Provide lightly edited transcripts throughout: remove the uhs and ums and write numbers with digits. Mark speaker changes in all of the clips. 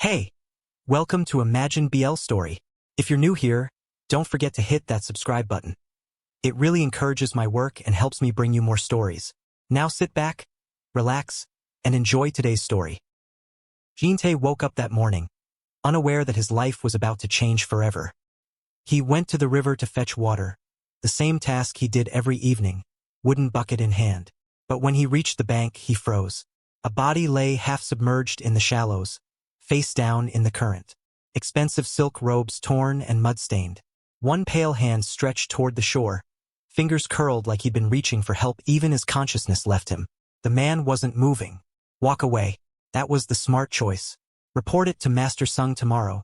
Speaker 1: Hey, welcome to Imagine BL Story. If you're new here, don't forget to hit that subscribe button. It really encourages my work and helps me bring you more stories. Now sit back, relax, and enjoy today's story. JinTae woke up that morning, unaware that his life was about to change forever. He went to the river to fetch water, the same task he did every evening, wooden bucket in hand. But when he reached the bank, he froze. A body lay half submerged in the shallows, face down in the current. Expensive silk robes torn and mud-stained. One pale hand stretched toward the shore, fingers curled like he'd been reaching for help even as consciousness left him. The man wasn't moving. Walk away. That was the smart choice. Report it to Master Sung tomorrow.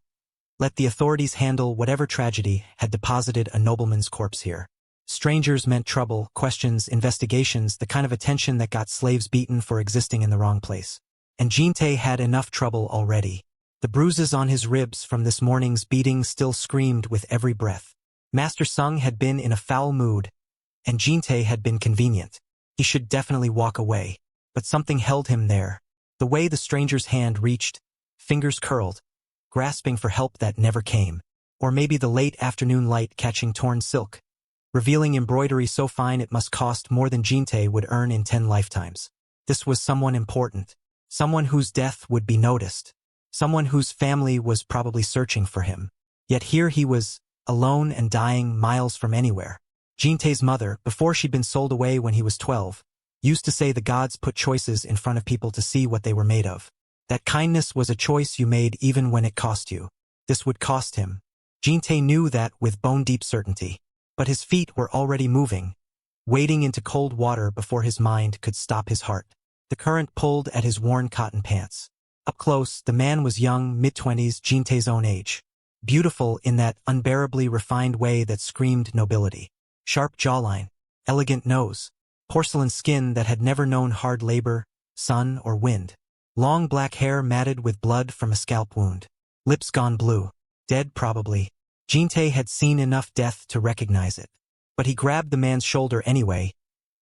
Speaker 1: Let the authorities handle whatever tragedy had deposited a nobleman's corpse here. Strangers meant trouble, questions, investigations, the kind of attention that got slaves beaten for existing in the wrong place. And JinTae had enough trouble already. The bruises on his ribs from this morning's beating still screamed with every breath. Master Sung had been in a foul mood, and JinTae had been convenient. He should definitely walk away, but something held him there. The way the stranger's hand reached, fingers curled, grasping for help that never came. Or maybe the late afternoon light catching torn silk, revealing embroidery so fine it must cost more than JinTae would earn in 10 lifetimes. This was someone important. Someone whose death would be noticed. Someone whose family was probably searching for him. Yet here he was, alone and dying miles from anywhere. JinTae's mother, before she'd been sold away when he was 12, used to say the gods put choices in front of people to see what they were made of. That kindness was a choice you made even when it cost you. This would cost him. JinTae knew that with bone-deep certainty. But his feet were already moving, wading into cold water before his mind could stop his heart. The current pulled at his worn cotton pants. Up close, the man was young, mid-20s, JinTae's own age. Beautiful in that unbearably refined way that screamed nobility. Sharp jawline, elegant nose, porcelain skin that had never known hard labor, sun, or wind. Long black hair matted with blood from a scalp wound. Lips gone blue. Dead probably. JinTae had seen enough death to recognize it. But he grabbed the man's shoulder anyway,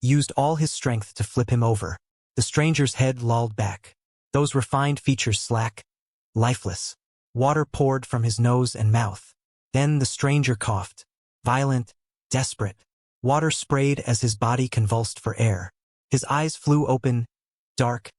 Speaker 1: used all his strength to flip him over. The stranger's head lolled back. Those refined features slack, lifeless. Water poured from his nose and mouth. Then the stranger coughed. Violent, desperate. Water sprayed as his body convulsed for air. His eyes flew open, dark,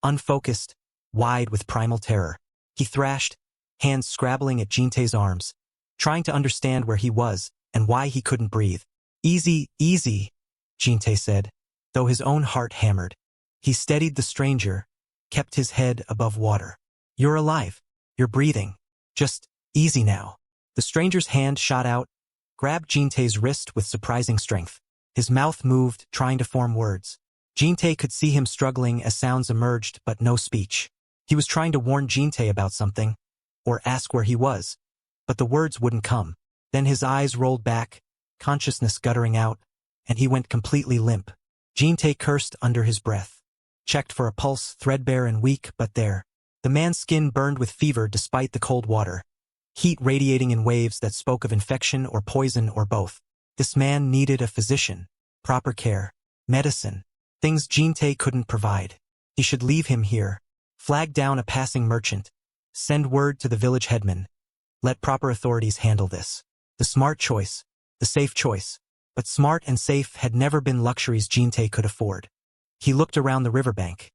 Speaker 1: unfocused, wide with primal terror. He thrashed, hands scrabbling at JinTae's arms, trying to understand where he was and why he couldn't breathe. Easy, easy, JinTae said, though his own heart hammered. He steadied the stranger, kept his head above water. You're alive. You're breathing. Just easy now. The stranger's hand shot out, grabbed JinTae's wrist with surprising strength. His mouth moved, trying to form words. JinTae could see him struggling as sounds emerged, but no speech. He was trying to warn JinTae about something, or ask where he was, but the words wouldn't come. Then his eyes rolled back, consciousness guttering out, and he went completely limp. JinTae cursed under his breath. Checked for a pulse, threadbare and weak, but there. The man's skin burned with fever despite the cold water. Heat radiating in waves that spoke of infection or poison or both. This man needed a physician, proper care, medicine, things JinTae couldn't provide. He should leave him here. Flag down a passing merchant. Send word to the village headman. Let proper authorities handle this. The smart choice. The safe choice. But smart and safe had never been luxuries JinTae could afford. He looked around the riverbank.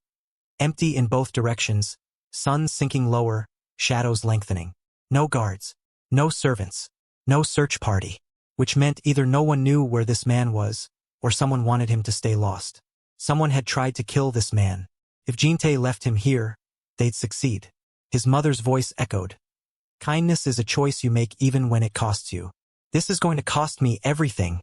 Speaker 1: Empty in both directions, sun sinking lower, shadows lengthening. No guards. No servants. No search party. Which meant either no one knew where this man was, or someone wanted him to stay lost. Someone had tried to kill this man. If JinTae left him here, they'd succeed. His mother's voice echoed. Kindness is a choice you make even when it costs you. This is going to cost me everything,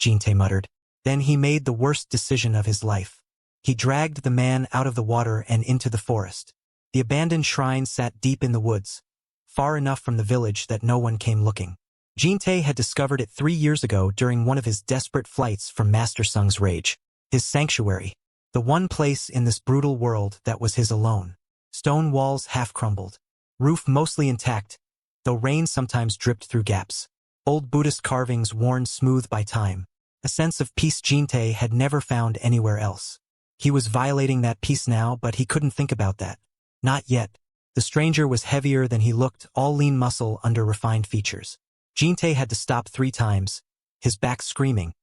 Speaker 1: JinTae muttered. Then he made the worst decision of his life. He dragged the man out of the water and into the forest. The abandoned shrine sat deep in the woods, far enough from the village that no one came looking. JinTae had discovered it 3 years ago during one of his desperate flights from Master Sung's rage. His sanctuary. The one place in this brutal world that was his alone. Stone walls half crumbled. Roof mostly intact, though rain sometimes dripped through gaps. Old Buddhist carvings worn smooth by time. A sense of peace JinTae had never found anywhere else. He was violating that peace now, but he couldn't think about that. Not yet. The stranger was heavier than he looked, all lean muscle under refined features. JinTae had to stop 3 times, his back screaming,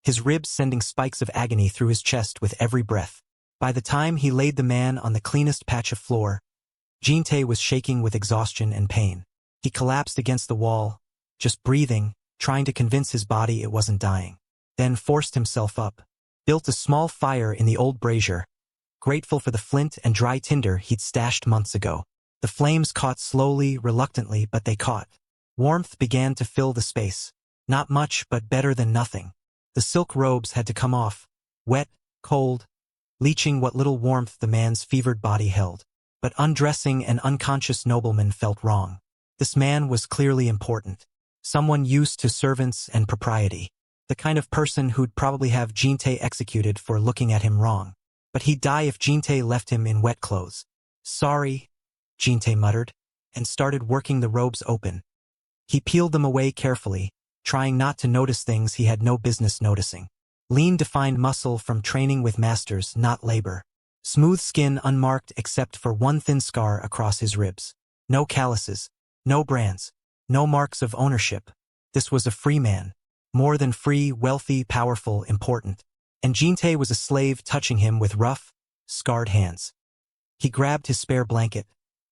Speaker 1: his ribs sending spikes of agony through his chest with every breath. By the time he laid the man on the cleanest patch of floor, JinTae was shaking with exhaustion and pain. He collapsed against the wall, just breathing, trying to convince his body it wasn't dying. Then forced himself up, built a small fire in the old brazier, grateful for the flint and dry tinder he'd stashed months ago. The flames caught slowly, reluctantly, but they caught. Warmth began to fill the space. Not much, but better than nothing. The silk robes had to come off, wet, cold, leaching what little warmth the man's fevered body held. But undressing an unconscious nobleman felt wrong. This man was clearly important. Someone used to servants and propriety. The kind of person who'd probably have JinTae executed for looking at him wrong. But he'd die if JinTae left him in wet clothes. Sorry, JinTae muttered, and started working the robes open. He peeled them away carefully, trying not to notice things he had no business noticing. Lean defined muscle from training with masters, not labor. Smooth skin unmarked except for one thin scar across his ribs. No calluses, no brands, no marks of ownership. This was a free man. More than free, wealthy, powerful, important. And JinTae was a slave touching him with rough, scarred hands. He grabbed his spare blanket,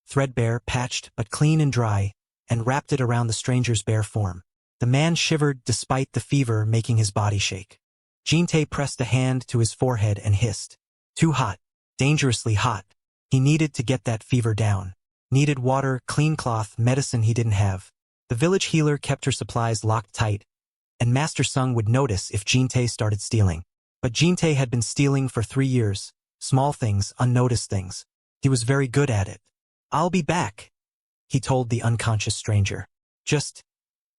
Speaker 1: threadbare, patched, but clean and dry, and wrapped it around the stranger's bare form. The man shivered despite the fever making his body shake. JinTae pressed a hand to his forehead and hissed. Too hot. Dangerously hot. He needed to get that fever down. Needed water, clean cloth, medicine he didn't have. The village healer kept her supplies locked tight, and Master Sung would notice if JinTae started stealing. But JinTae had been stealing for 3 years. Small things, unnoticed things. He was very good at it. I'll be back, he told the unconscious stranger. Just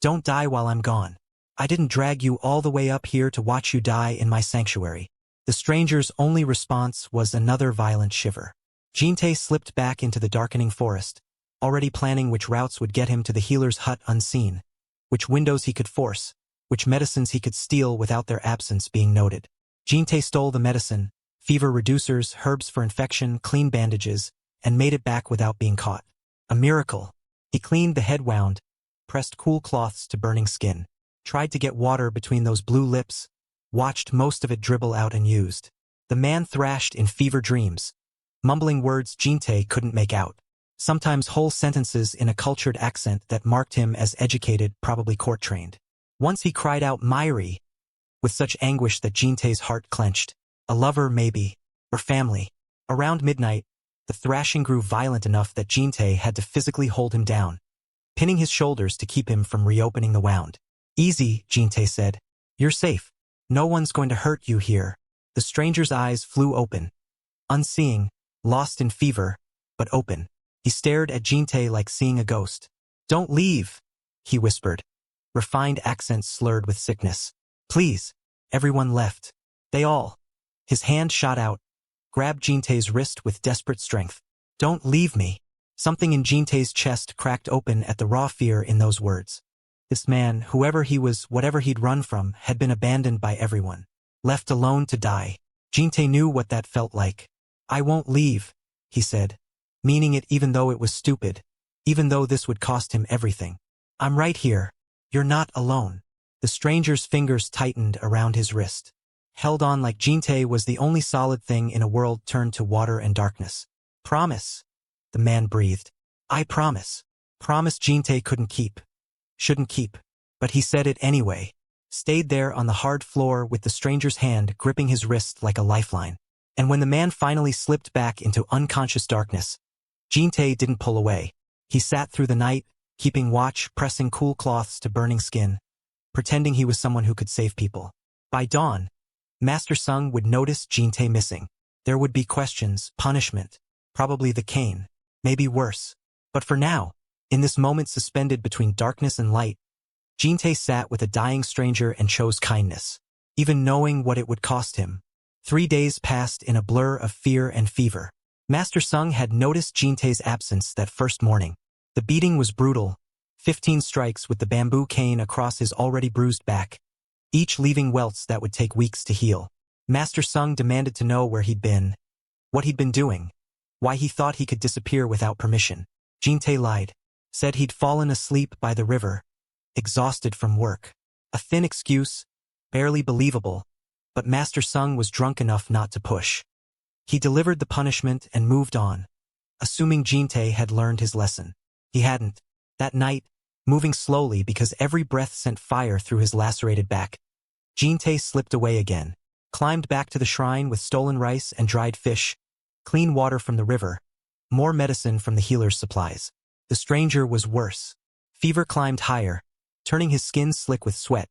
Speaker 1: don't die while I'm gone. I didn't drag you all the way up here to watch you die in my sanctuary. The stranger's only response was another violent shiver. JinTae slipped back into the darkening forest, already planning which routes would get him to the healer's hut unseen, which windows he could force, which medicines he could steal without their absence being noted. JinTae stole the medicine, fever reducers, herbs for infection, clean bandages, and made it back without being caught. A miracle. He cleaned the head wound, pressed cool cloths to burning skin, tried to get water between those blue lips, watched most of it dribble out and used. The man thrashed in fever dreams, mumbling words JinTae couldn't make out. Sometimes whole sentences in a cultured accent that marked him as educated, probably court-trained. Once he cried out Myri, with such anguish that JinTae's heart clenched. A lover, maybe, or family. Around midnight, the thrashing grew violent enough that JinTae had to physically hold him down, pinning his shoulders to keep him from reopening the wound. Easy, JinTae said. You're safe. No one's going to hurt you here. The stranger's eyes flew open. Unseeing, lost in fever, but open. He stared at JinTae like seeing a ghost. Don't leave, he whispered, refined accents slurred with sickness. Please. Everyone left. They all. His hand shot out, grabbed JinTae's wrist with desperate strength. Don't leave me. Something in JinTae's chest cracked open at the raw fear in those words. This man, whoever he was, whatever he'd run from, had been abandoned by everyone. Left alone to die. JinTae knew what that felt like. I won't leave, he said, meaning it even though it was stupid, even though this would cost him everything. I'm right here. You're not alone. The stranger's fingers tightened around his wrist. Held on like JinTae was the only solid thing in a world turned to water and darkness. Promise, the man breathed. I promise. Promise JinTae couldn't keep. Shouldn't keep. But he said it anyway. Stayed there on the hard floor with the stranger's hand gripping his wrist like a lifeline. And when the man finally slipped back into unconscious darkness, JinTae didn't pull away. He sat through the night, keeping watch, pressing cool cloths to burning skin, pretending he was someone who could save people. By dawn, Master Sung would notice JinTae missing. There would be questions, punishment, probably the cane, maybe worse. But for now, in this moment suspended between darkness and light, JinTae sat with a dying stranger and chose kindness, even knowing what it would cost him. 3 days passed in a blur of fear and fever. Master Sung had noticed JinTae's absence that first morning. The beating was brutal, 15 strikes with the bamboo cane across his already bruised back, each leaving welts that would take weeks to heal. Master Sung demanded to know where he'd been, what he'd been doing. why he thought he could disappear without permission. JinTae lied. Said he'd fallen asleep by the river, exhausted from work. A thin excuse, barely believable, but Master Sung was drunk enough not to push. He delivered the punishment and moved on, assuming JinTae had learned his lesson. He hadn't. That night, moving slowly because every breath sent fire through his lacerated back, JinTae slipped away again, climbed back to the shrine with stolen rice and dried fish, clean water from the river, more medicine from the healer's supplies. The stranger was worse. Fever climbed higher, turning his skin slick with sweat,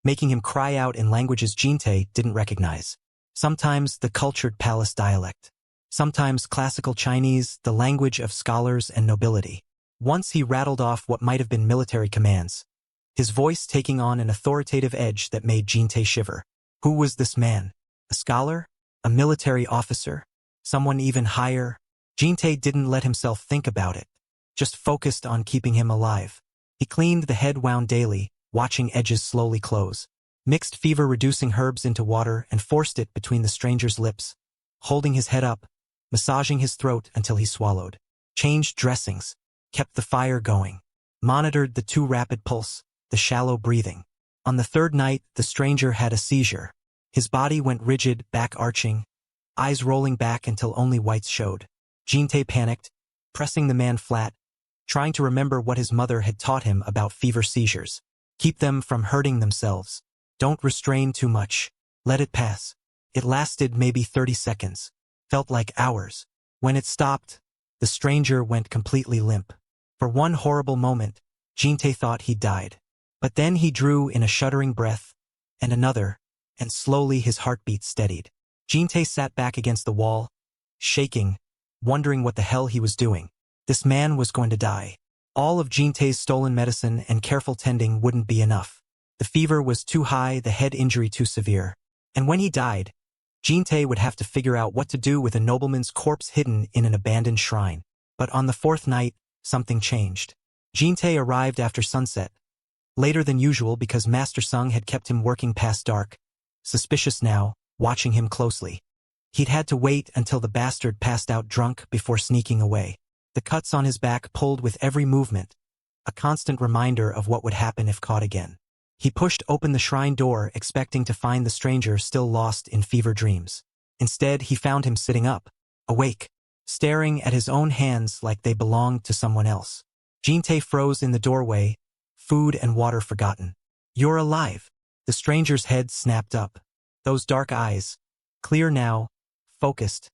Speaker 1: making him cry out in languages JinTae didn't recognize. Sometimes the cultured palace dialect. Sometimes classical Chinese, the language of scholars and nobility. Once he rattled off what might have been military commands, his voice taking on an authoritative edge that made JinTae shiver. Who was this man? A scholar? A military officer? Someone even higher? JinTae didn't let himself think about it, just focused on keeping him alive. He cleaned the head wound daily, watching edges slowly close. Mixed fever-reducing herbs into water and forced it between the stranger's lips, holding his head up, massaging his throat until he swallowed. Changed dressings, kept the fire going, monitored the too rapid pulse, the shallow breathing. On the third night, the stranger had a seizure. His body went rigid, back arching, eyes rolling back until only whites showed. JinTae panicked, pressing the man flat, trying to remember what his mother had taught him about fever seizures. Keep them from hurting themselves. Don't restrain too much. Let it pass. It lasted maybe 30 seconds. Felt like hours. When it stopped, the stranger went completely limp. For one horrible moment, JinTae thought he'd died. But then he drew in a shuddering breath, and another, and slowly his heartbeat steadied. JinTae sat back against the wall, shaking, wondering what the hell he was doing. This man was going to die. All of JinTae's stolen medicine and careful tending wouldn't be enough. The fever was too high, the head injury too severe. And when he died, JinTae would have to figure out what to do with a nobleman's corpse hidden in an abandoned shrine. But on the fourth night, something changed. JinTae arrived after sunset, later than usual because Master Sung had kept him working past dark, suspicious now, watching him closely. He'd had to wait until the bastard passed out drunk before sneaking away. The cuts on his back pulled with every movement, a constant reminder of what would happen if caught again. He pushed open the shrine door, expecting to find the stranger still lost in fever dreams. Instead, he found him sitting up, awake, staring at his own hands like they belonged to someone else. JinTae froze in the doorway, food and water forgotten. You're alive. The stranger's head snapped up. Those dark eyes, clear now, focused,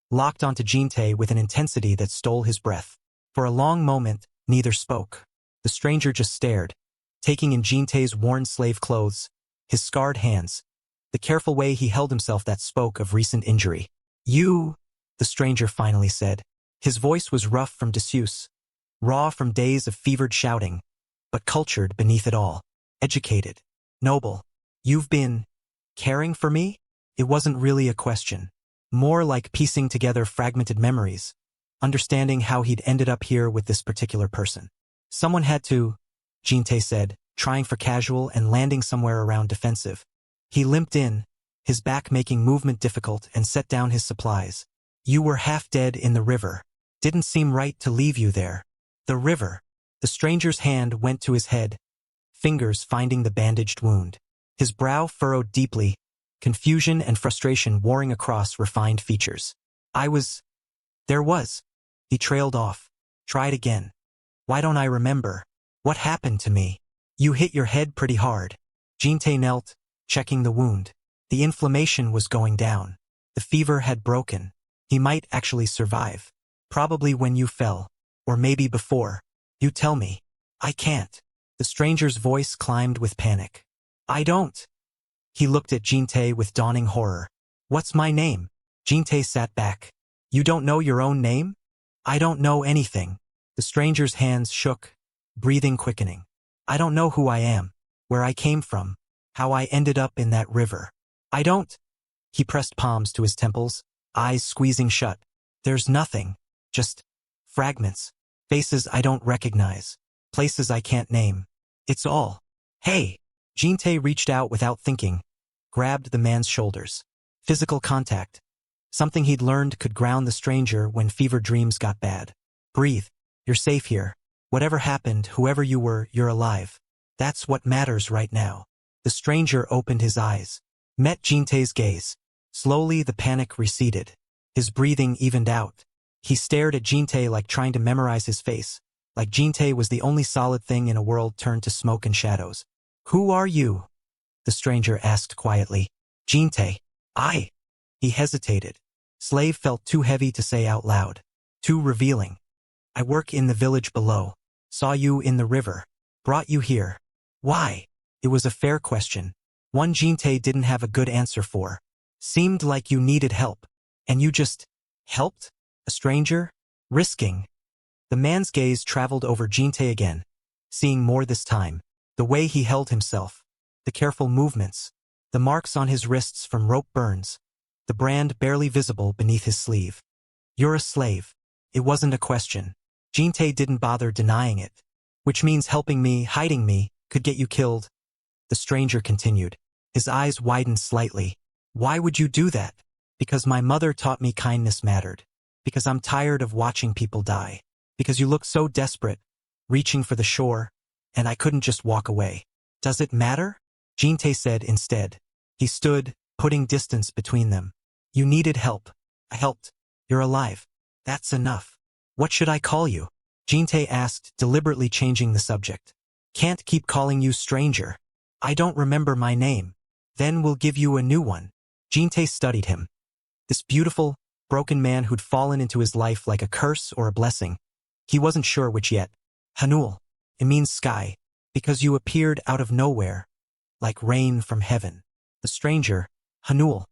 Speaker 1: locked onto JinTae with an intensity that stole his breath. For a long moment, neither spoke. The stranger just stared, taking in JinTae's worn slave clothes, his scarred hands, the careful way he held himself that spoke of recent injury. You, the stranger finally said. His voice was rough from disuse, raw from days of fevered shouting, but cultured beneath it all. Educated, noble. You've been caring for me? It wasn't really a question. More like piecing together fragmented memories, understanding how he'd ended up here with this particular person. Someone had to, JinTae said, trying for casual and landing somewhere around defensive. He limped in, his back making movement difficult, and set down his supplies. You were half dead in the river. Didn't seem right to leave you there. The river. The stranger's hand went to his head, fingers finding the bandaged wound. His brow furrowed deeply, confusion and frustration warring across refined features. There was. He trailed off. Tried again. Why don't I remember? What happened to me? You hit your head pretty hard. JinTae knelt, checking the wound. The inflammation was going down. The fever had broken. He might actually survive. Probably when you fell. Or maybe before. You tell me. I can't. The stranger's voice climbed with panic. I don't. He looked at JinTae with dawning horror. What's my name? JinTae sat back. You don't know your own name? I don't know anything. The stranger's hands shook, breathing quickening. I don't know who I am, where I came from, how I ended up in that river. I don't. He pressed palms to his temples, eyes squeezing shut. There's nothing, just fragments, faces I don't recognize, places I can't name. It's all. Hey! JinTae reached out without thinking, grabbed the man's shoulders. Physical contact. Something he'd learned could ground the stranger when fever dreams got bad. Breathe. You're safe here. Whatever happened, whoever you were, you're alive. That's what matters right now. The stranger opened his eyes, met JinTae's gaze. Slowly the panic receded. His breathing evened out. He stared at JinTae like trying to memorize his face, like JinTae was the only solid thing in a world turned to smoke and shadows. Who are you? The stranger asked quietly. JinTae. I. He hesitated. Slave felt too heavy to say out loud. Too revealing. I work in the village below. Saw you in the river. Brought you here. Why? It was a fair question. One JinTae didn't have a good answer for. Seemed like you needed help. And you just helped? A stranger? Risking. The man's gaze traveled over JinTae again, seeing more this time. The way he held himself. The careful movements. The marks on his wrists from rope burns. The brand barely visible beneath his sleeve. You're a slave. It wasn't a question. JinTae didn't bother denying it. Which means helping me, hiding me, could get you killed. The stranger continued. His eyes widened slightly. Why would you do that? Because my mother taught me kindness mattered. Because I'm tired of watching people die. Because you look so desperate, reaching for the shore, and I couldn't just walk away. Does it matter? JinTae said instead. He stood, putting distance between them. You needed help. I helped. You're alive. That's enough. What should I call you? JinTae asked, deliberately changing the subject. Can't keep calling you stranger. I don't remember my name. Then we'll give you a new one. JinTae studied him. This beautiful, broken man who'd fallen into his life like a curse or a blessing. He wasn't sure which yet. Hanuel. It means sky, because you appeared out of nowhere, like rain from heaven. The stranger, Hanuel,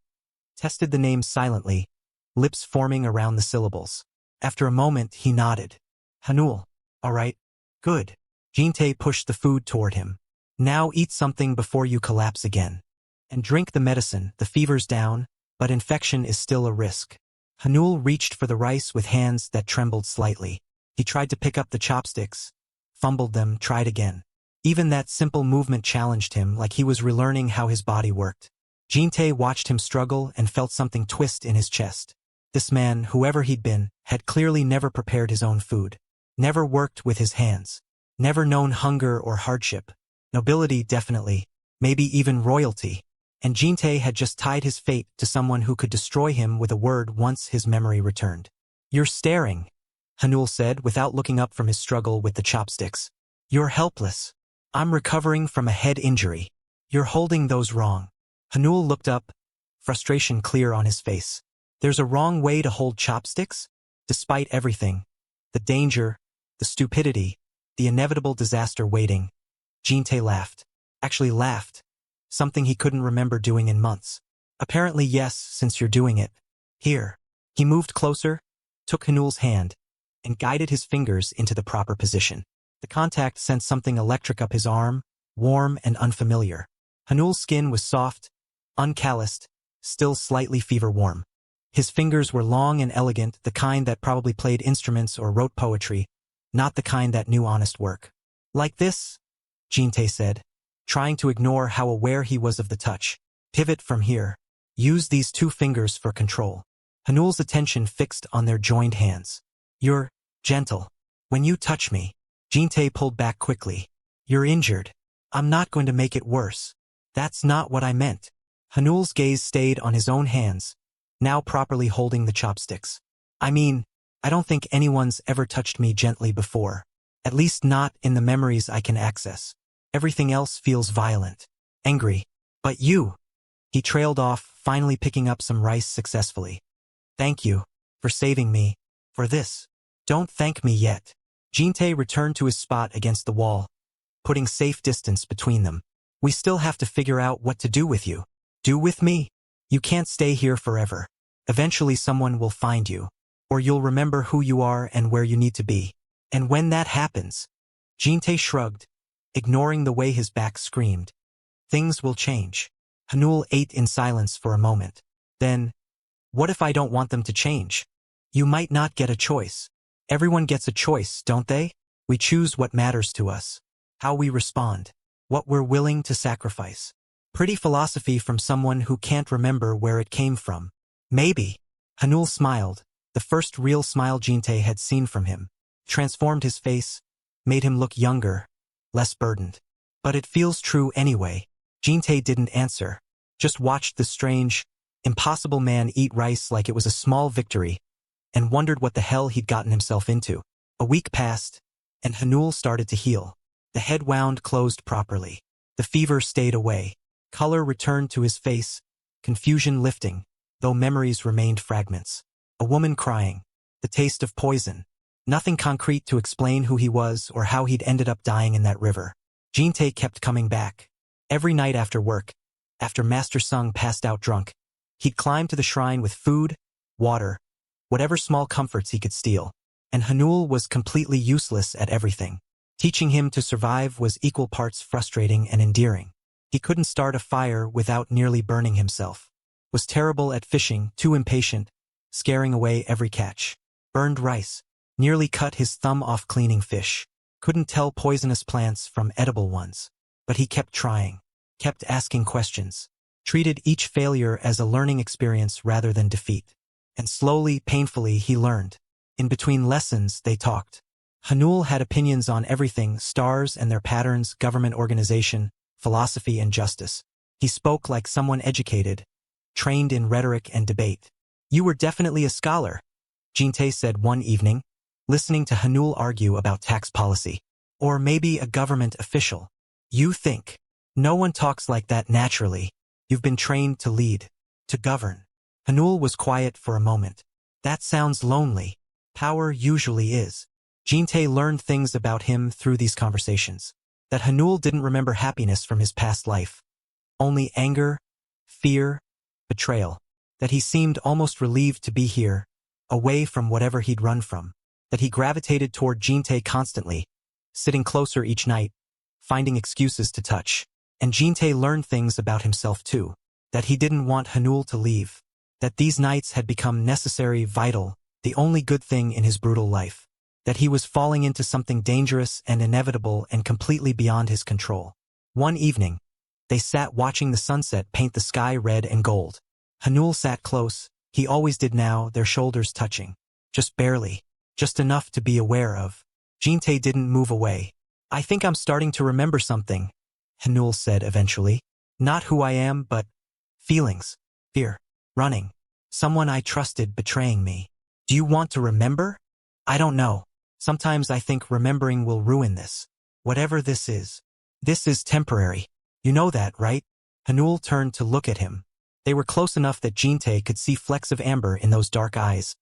Speaker 1: tested the name silently, lips forming around the syllables. After a moment, he nodded. Hanuel. All right. Good. JinTae pushed the food toward him. Now eat something before you collapse again. And drink the medicine. The fever's down, but infection is still a risk. Hanuel reached for the rice with hands that trembled slightly. He tried to pick up the chopsticks, fumbled them, tried again. Even that simple movement challenged him, like he was relearning how his body worked. JinTae watched him struggle and felt something twist in his chest. This man, whoever he'd been, had clearly never prepared his own food. Never worked with his hands. Never known hunger or hardship. Nobility, definitely. Maybe even royalty. And JinTae had just tied his fate to someone who could destroy him with a word once his memory returned. You're staring, Hanuel said without looking up from his struggle with the chopsticks. You're helpless. I'm recovering from a head injury. You're holding those wrong. Hanuel looked up, frustration clear on his face. There's a wrong way to hold chopsticks? Despite everything. The danger, the stupidity, the inevitable disaster waiting. JinTae laughed. Actually laughed. Something he couldn't remember doing in months. Apparently yes, since you're doing it. Here. He moved closer, took Hanuel's hand, and guided his fingers into the proper position. The contact sent something electric up his arm, warm and unfamiliar. Hanuel's skin was soft, uncalloused, still slightly fever-warm. His fingers were long and elegant, the kind that probably played instruments or wrote poetry, not the kind that knew honest work. Like this? JinTae said, trying to ignore how aware he was of the touch. Pivot from here. Use these two fingers for control. Hanuel's attention fixed on their joined hands. You're gentle. When you touch me. JinTae pulled back quickly. You're injured. I'm not going to make it worse. That's not what I meant. Hanuel's gaze stayed on his own hands, now properly holding the chopsticks. I mean, I don't think anyone's ever touched me gently before. At least not in the memories I can access. Everything else feels violent. Angry. But you. He trailed off, finally picking up some rice successfully. Thank you. For saving me. For this. Don't thank me yet. JinTae returned to his spot against the wall, putting safe distance between them. We still have to figure out what to do with you. Do with me? You can't stay here forever. Eventually someone will find you. Or you'll remember who you are and where you need to be. And when that happens, JinTae shrugged, ignoring the way his back screamed. Things will change. Hanuel ate in silence for a moment. Then, what if I don't want them to change? You might not get a choice. Everyone gets a choice, don't they? We choose what matters to us. How we respond. What we're willing to sacrifice. Pretty philosophy from someone who can't remember where it came from. Maybe. Hanuel smiled, the first real smile JinTae had seen from him. Transformed his face, made him look younger, less burdened. But it feels true anyway. JinTae didn't answer, just watched the strange, impossible man eat rice like it was a small victory, and wondered what the hell he'd gotten himself into. A week passed, and Hanuel started to heal. The head wound closed properly. The fever stayed away. Color returned to his face, confusion lifting, though memories remained fragments. A woman crying, the taste of poison. Nothing concrete to explain who he was or how he'd ended up dying in that river. JinTae kept coming back. Every night after work, after Master Sung passed out drunk, he'd climb to the shrine with food, water, whatever small comforts he could steal. And Hanuel was completely useless at everything. Teaching him to survive was equal parts frustrating and endearing. He couldn't start a fire without nearly burning himself. Was terrible at fishing, too impatient, scaring away every catch. Burned rice. Nearly cut his thumb off cleaning fish. Couldn't tell poisonous plants from edible ones. But he kept trying. Kept asking questions. Treated each failure as a learning experience rather than defeat. And slowly, painfully, he learned. In between lessons, they talked. Hanuel had opinions on everything: stars and their patterns, government organization, philosophy and justice. He spoke like someone educated, trained in rhetoric and debate. "You were definitely a scholar," JinTae said one evening, listening to Hanuel argue about tax policy. "Or maybe a government official. You think. No one talks like that naturally. You've been trained to lead, to govern." Hanuel was quiet for a moment. "That sounds lonely. Power usually is." JinTae learned things about him through these conversations. That Hanuel didn't remember happiness from his past life. Only anger, fear, betrayal. That he seemed almost relieved to be here, away from whatever he'd run from. That he gravitated toward JinTae constantly, sitting closer each night, finding excuses to touch. And JinTae learned things about himself too. That he didn't want Hanuel to leave. That these nights had become necessary, vital, the only good thing in his brutal life. That he was falling into something dangerous and inevitable and completely beyond his control. One evening, they sat watching the sunset paint the sky red and gold. Hanuel sat close, he always did now, their shoulders touching. Just barely. Just enough to be aware of. JinTae didn't move away. "I think I'm starting to remember something," Hanuel said eventually. "Not who I am, but feelings. Fear. Running. Someone I trusted betraying me. Do you want to remember? I don't know. Sometimes I think remembering will ruin this. Whatever this is. This is temporary. You know that, right?" Hanuel turned to look at him. They were close enough that JinTae could see flecks of amber in those dark eyes.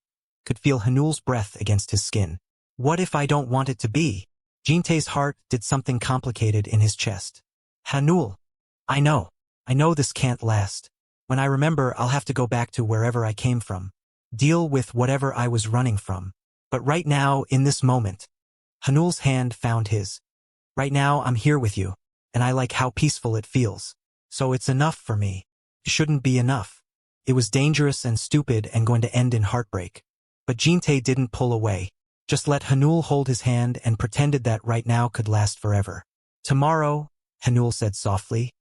Speaker 1: Could feel Hanuel's breath against his skin. "What if I don't want it to be?" JinTae's heart did something complicated in his chest. "Hanuel, I know this can't last. When I remember, I'll have to go back to wherever I came from. Deal with whatever I was running from. But right now, in this moment." Hanuel's hand found his. "Right now, I'm here with you, and I like how peaceful it feels. So it's enough for me. It shouldn't be enough. It was dangerous and stupid and going to end in heartbreak." But JinTae didn't pull away. Just let Hanuel hold his hand and pretended that right now could last forever. "Tomorrow," Hanuel said softly,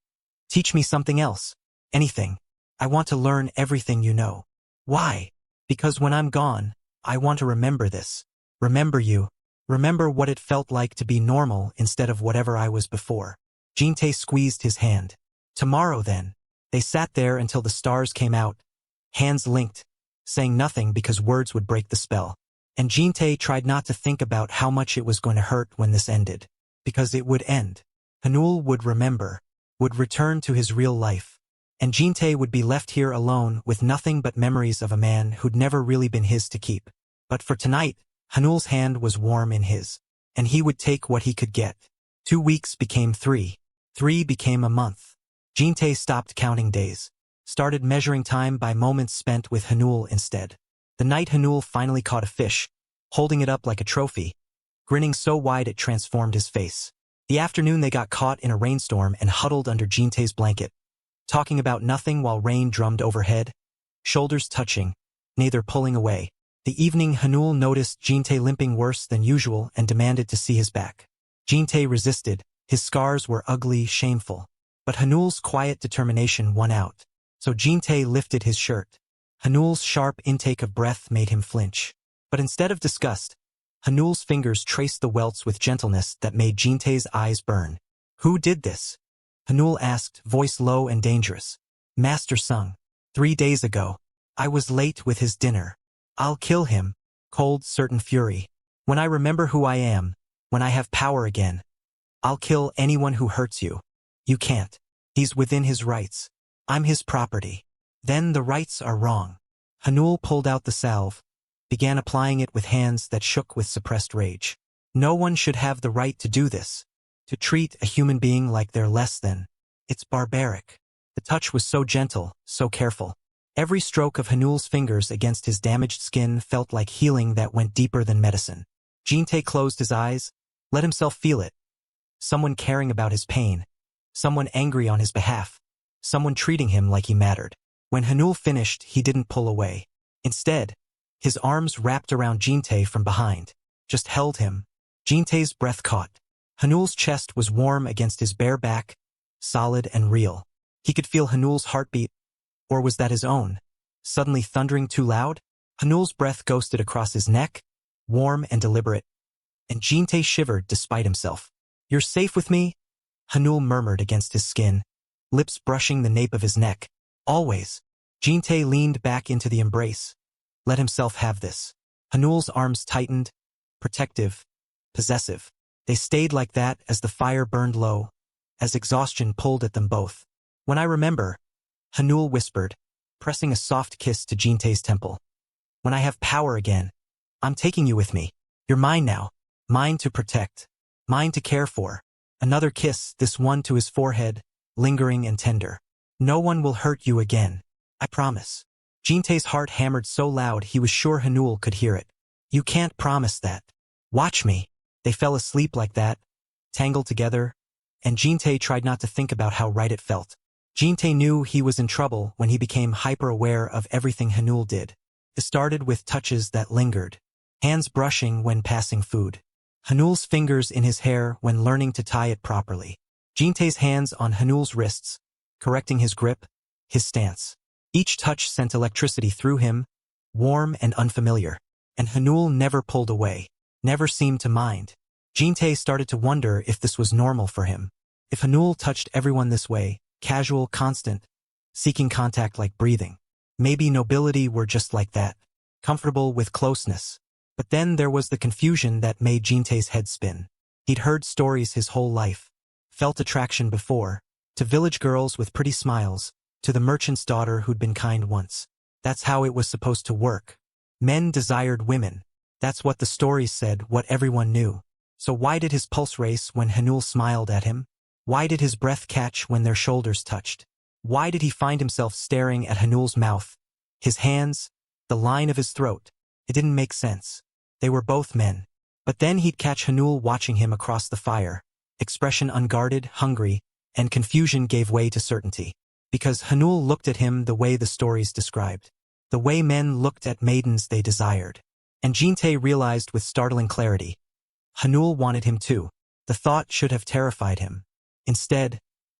Speaker 1: "teach me something else. Anything. I want to learn everything you know." "Why?" "Because when I'm gone, I want to remember this. Remember you. Remember what it felt like to be normal instead of whatever I was before." JinTae squeezed his hand. "Tomorrow then." They sat there until the stars came out, hands linked, saying nothing because words would break the spell. And JinTae tried not to think about how much it was going to hurt when this ended. Because it would end. Hanuel would remember, would return to his real life. And JinTae would be left here alone with nothing but memories of a man who'd never really been his to keep. But for tonight, Hanuel's hand was warm in his. And he would take what he could get. 2 weeks became 3. 3 became a month. JinTae stopped counting days. Started measuring time by moments spent with Hanuel instead. The night Hanuel finally caught a fish, holding it up like a trophy, grinning so wide it transformed his face. The afternoon they got caught in a rainstorm and huddled under JinTae's blanket, talking about nothing while rain drummed overhead, shoulders touching, neither pulling away. The evening Hanuel noticed JinTae limping worse than usual and demanded to see his back. JinTae resisted. His scars were ugly, shameful. But Hanuel's quiet determination won out. So JinTae lifted his shirt. Hanuel's sharp intake of breath made him flinch. But instead of disgust, Hanuel's fingers traced the welts with gentleness that made JinTae's eyes burn. Who did this? Hanuel asked, voice low and dangerous. Master Sung. 3 days ago. I was late with his dinner. I'll kill him. Cold, certain fury. When I remember who I am, when I have power again, I'll kill anyone who hurts you. You can't. He's within his rights. I'm his property. Then the rights are wrong. Hanuel pulled out the salve, began applying it with hands that shook with suppressed rage. No one should have the right to do this. To treat a human being like they're less than. It's barbaric. The touch was so gentle, so careful. Every stroke of Hanuel's fingers against his damaged skin felt like healing that went deeper than medicine. JinTae closed his eyes, let himself feel it. Someone caring about his pain. Someone angry on his behalf. Someone treating him like he mattered. When Hanuel finished, he didn't pull away. Instead, his arms wrapped around JinTae from behind, just held him. JinTae's breath caught. Hanuel's chest was warm against his bare back, solid and real. He could feel Hanuel's heartbeat, or was that his own? Suddenly thundering too loud? Hanuel's breath ghosted across his neck, warm and deliberate, and JinTae shivered despite himself. You're safe with me? Hanuel murmured against his skin, lips brushing the nape of his neck. Always. JinTae leaned back into the embrace. Let himself have this. Hanuel's arms tightened, protective, possessive. They stayed like that as the fire burned low, as exhaustion pulled at them both. When I remember, Hanuel whispered, pressing a soft kiss to JinTae's temple. When I have power again, I'm taking you with me. You're mine now. Mine to protect. Mine to care for. Another kiss, this one to his forehead, lingering and tender. No one will hurt you again. I promise. JinTae's heart hammered so loud he was sure Hanuel could hear it. You can't promise that. Watch me. They fell asleep like that, tangled together, and JinTae tried not to think about how right it felt. JinTae knew he was in trouble when he became hyper-aware of everything Hanuel did. It started with touches that lingered. Hands brushing when passing food. Hanuel's fingers in his hair when learning to tie it properly. JinTae's hands on Hanuel's wrists, correcting his grip, his stance. Each touch sent electricity through him, warm and unfamiliar. And Hanuel never pulled away, never seemed to mind. JinTae started to wonder if this was normal for him. If Hanuel touched everyone this way, casual, constant, seeking contact like breathing. Maybe nobility were just like that, comfortable with closeness. But then there was the confusion that made JinTae's head spin. He'd heard stories his whole life, felt attraction before, to village girls with pretty smiles, to the merchant's daughter who'd been kind once. That's how it was supposed to work. Men desired women. That's what the stories said, what everyone knew. So why did his pulse race when Hanuel smiled at him? Why did his breath catch when their shoulders touched? Why did he find himself staring at Hanuel's mouth, his hands, the line of his throat? It didn't make sense. They were both men. But then he'd catch Hanuel watching him across the fire, expression unguarded, hungry, and confusion gave way to certainty. Because Hanuel looked at him the way the stories described. The way men looked at maidens they desired. And JinTae realized with startling clarity. Hanuel wanted him too. The thought should have terrified him. Instead,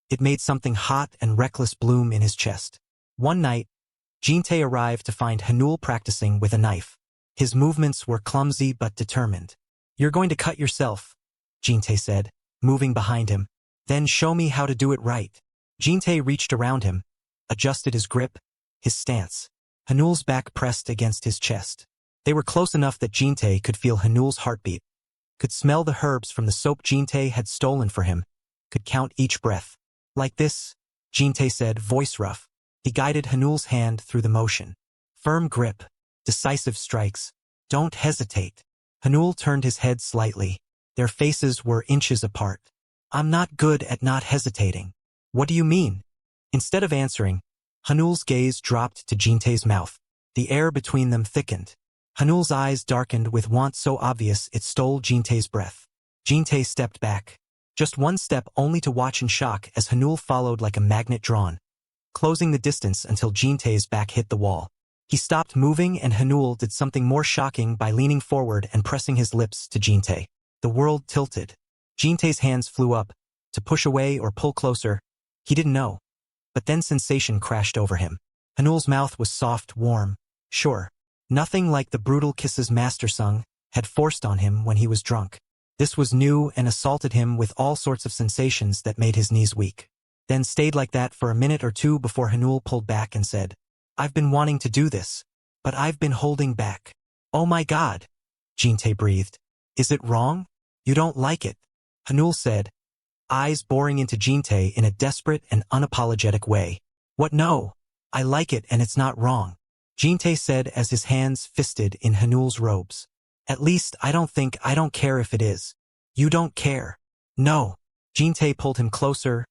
Speaker 1: it made something hot and reckless bloom in his chest. One night, JinTae arrived to find Hanuel practicing with a knife. His movements were clumsy but determined. You're going to cut yourself, JinTae said, moving behind him. Then show me how to do it right. JinTae reached around him, adjusted his grip, his stance. Hanuel's back pressed against his chest. They were close enough that JinTae could feel Hanuel's heartbeat, could smell the herbs from the soap JinTae had stolen for him, could count each breath. Like this, JinTae said, voice rough. He guided Hanuel's hand through the motion. Firm grip, decisive strikes. Don't hesitate. Hanuel turned his head slightly. Their faces were inches apart. I'm not good at not hesitating. What do you mean? Instead of answering, Hanuel's gaze dropped to JinTae's mouth. The air between them thickened. Hanuel's eyes darkened with want so obvious it stole JinTae's breath. JinTae stepped back. Just one step only to watch in shock as Hanuel followed like a magnet drawn, closing the distance until JinTae's back hit the wall. He stopped moving and Hanuel did something more shocking by leaning forward and pressing his lips to JinTae. The world tilted. JinTae's hands flew up, to push away or pull closer. He didn't know. But then sensation crashed over him. Hanuel's mouth was soft, warm. Sure. Nothing like the brutal kisses Master Sung had forced on him when he was drunk. This was new and assaulted him with all sorts of sensations that made his knees weak. Then stayed like that for a minute or two before Hanuel pulled back and said, "I've been wanting to do this, but I've been holding back." "Oh my God," JinTae breathed. "Is it wrong? You don't like it?" Hanuel said, eyes boring into JinTae in a desperate and unapologetic way. "What, no? I like it and it's not wrong," JinTae said as his hands fisted in Hanuel's robes. "At least I don't care if it is." "You don't care?" "No." JinTae pulled him closer,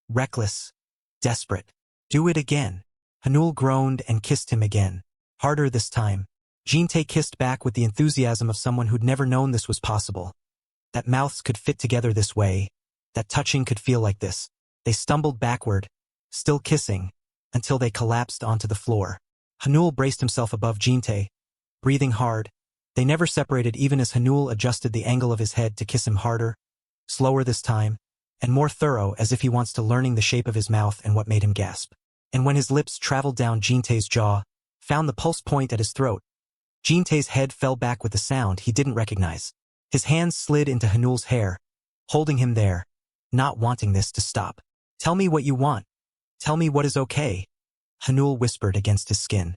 Speaker 1: reckless, desperate. "Do it again." Hanuel groaned and kissed him again. Harder this time. JinTae kissed back with the enthusiasm of someone who'd never known this was possible. That mouths could fit together this way, that touching could feel like this. They stumbled backward, still kissing, until they collapsed onto the floor. Hanuel braced himself above JinTae, breathing hard. They never separated even as Hanuel adjusted the angle of his head to kiss him harder, slower this time, and more thorough as if he wants to learning the shape of his mouth and what made him gasp. And when his lips traveled down JinTae's jaw, found the pulse point at his throat, JinTae's head fell back with a sound he didn't recognize. His hands slid into Hanuel's hair, holding him there, not wanting this to stop. "Tell me what you want. Tell me what is okay," Hanuel whispered against his skin.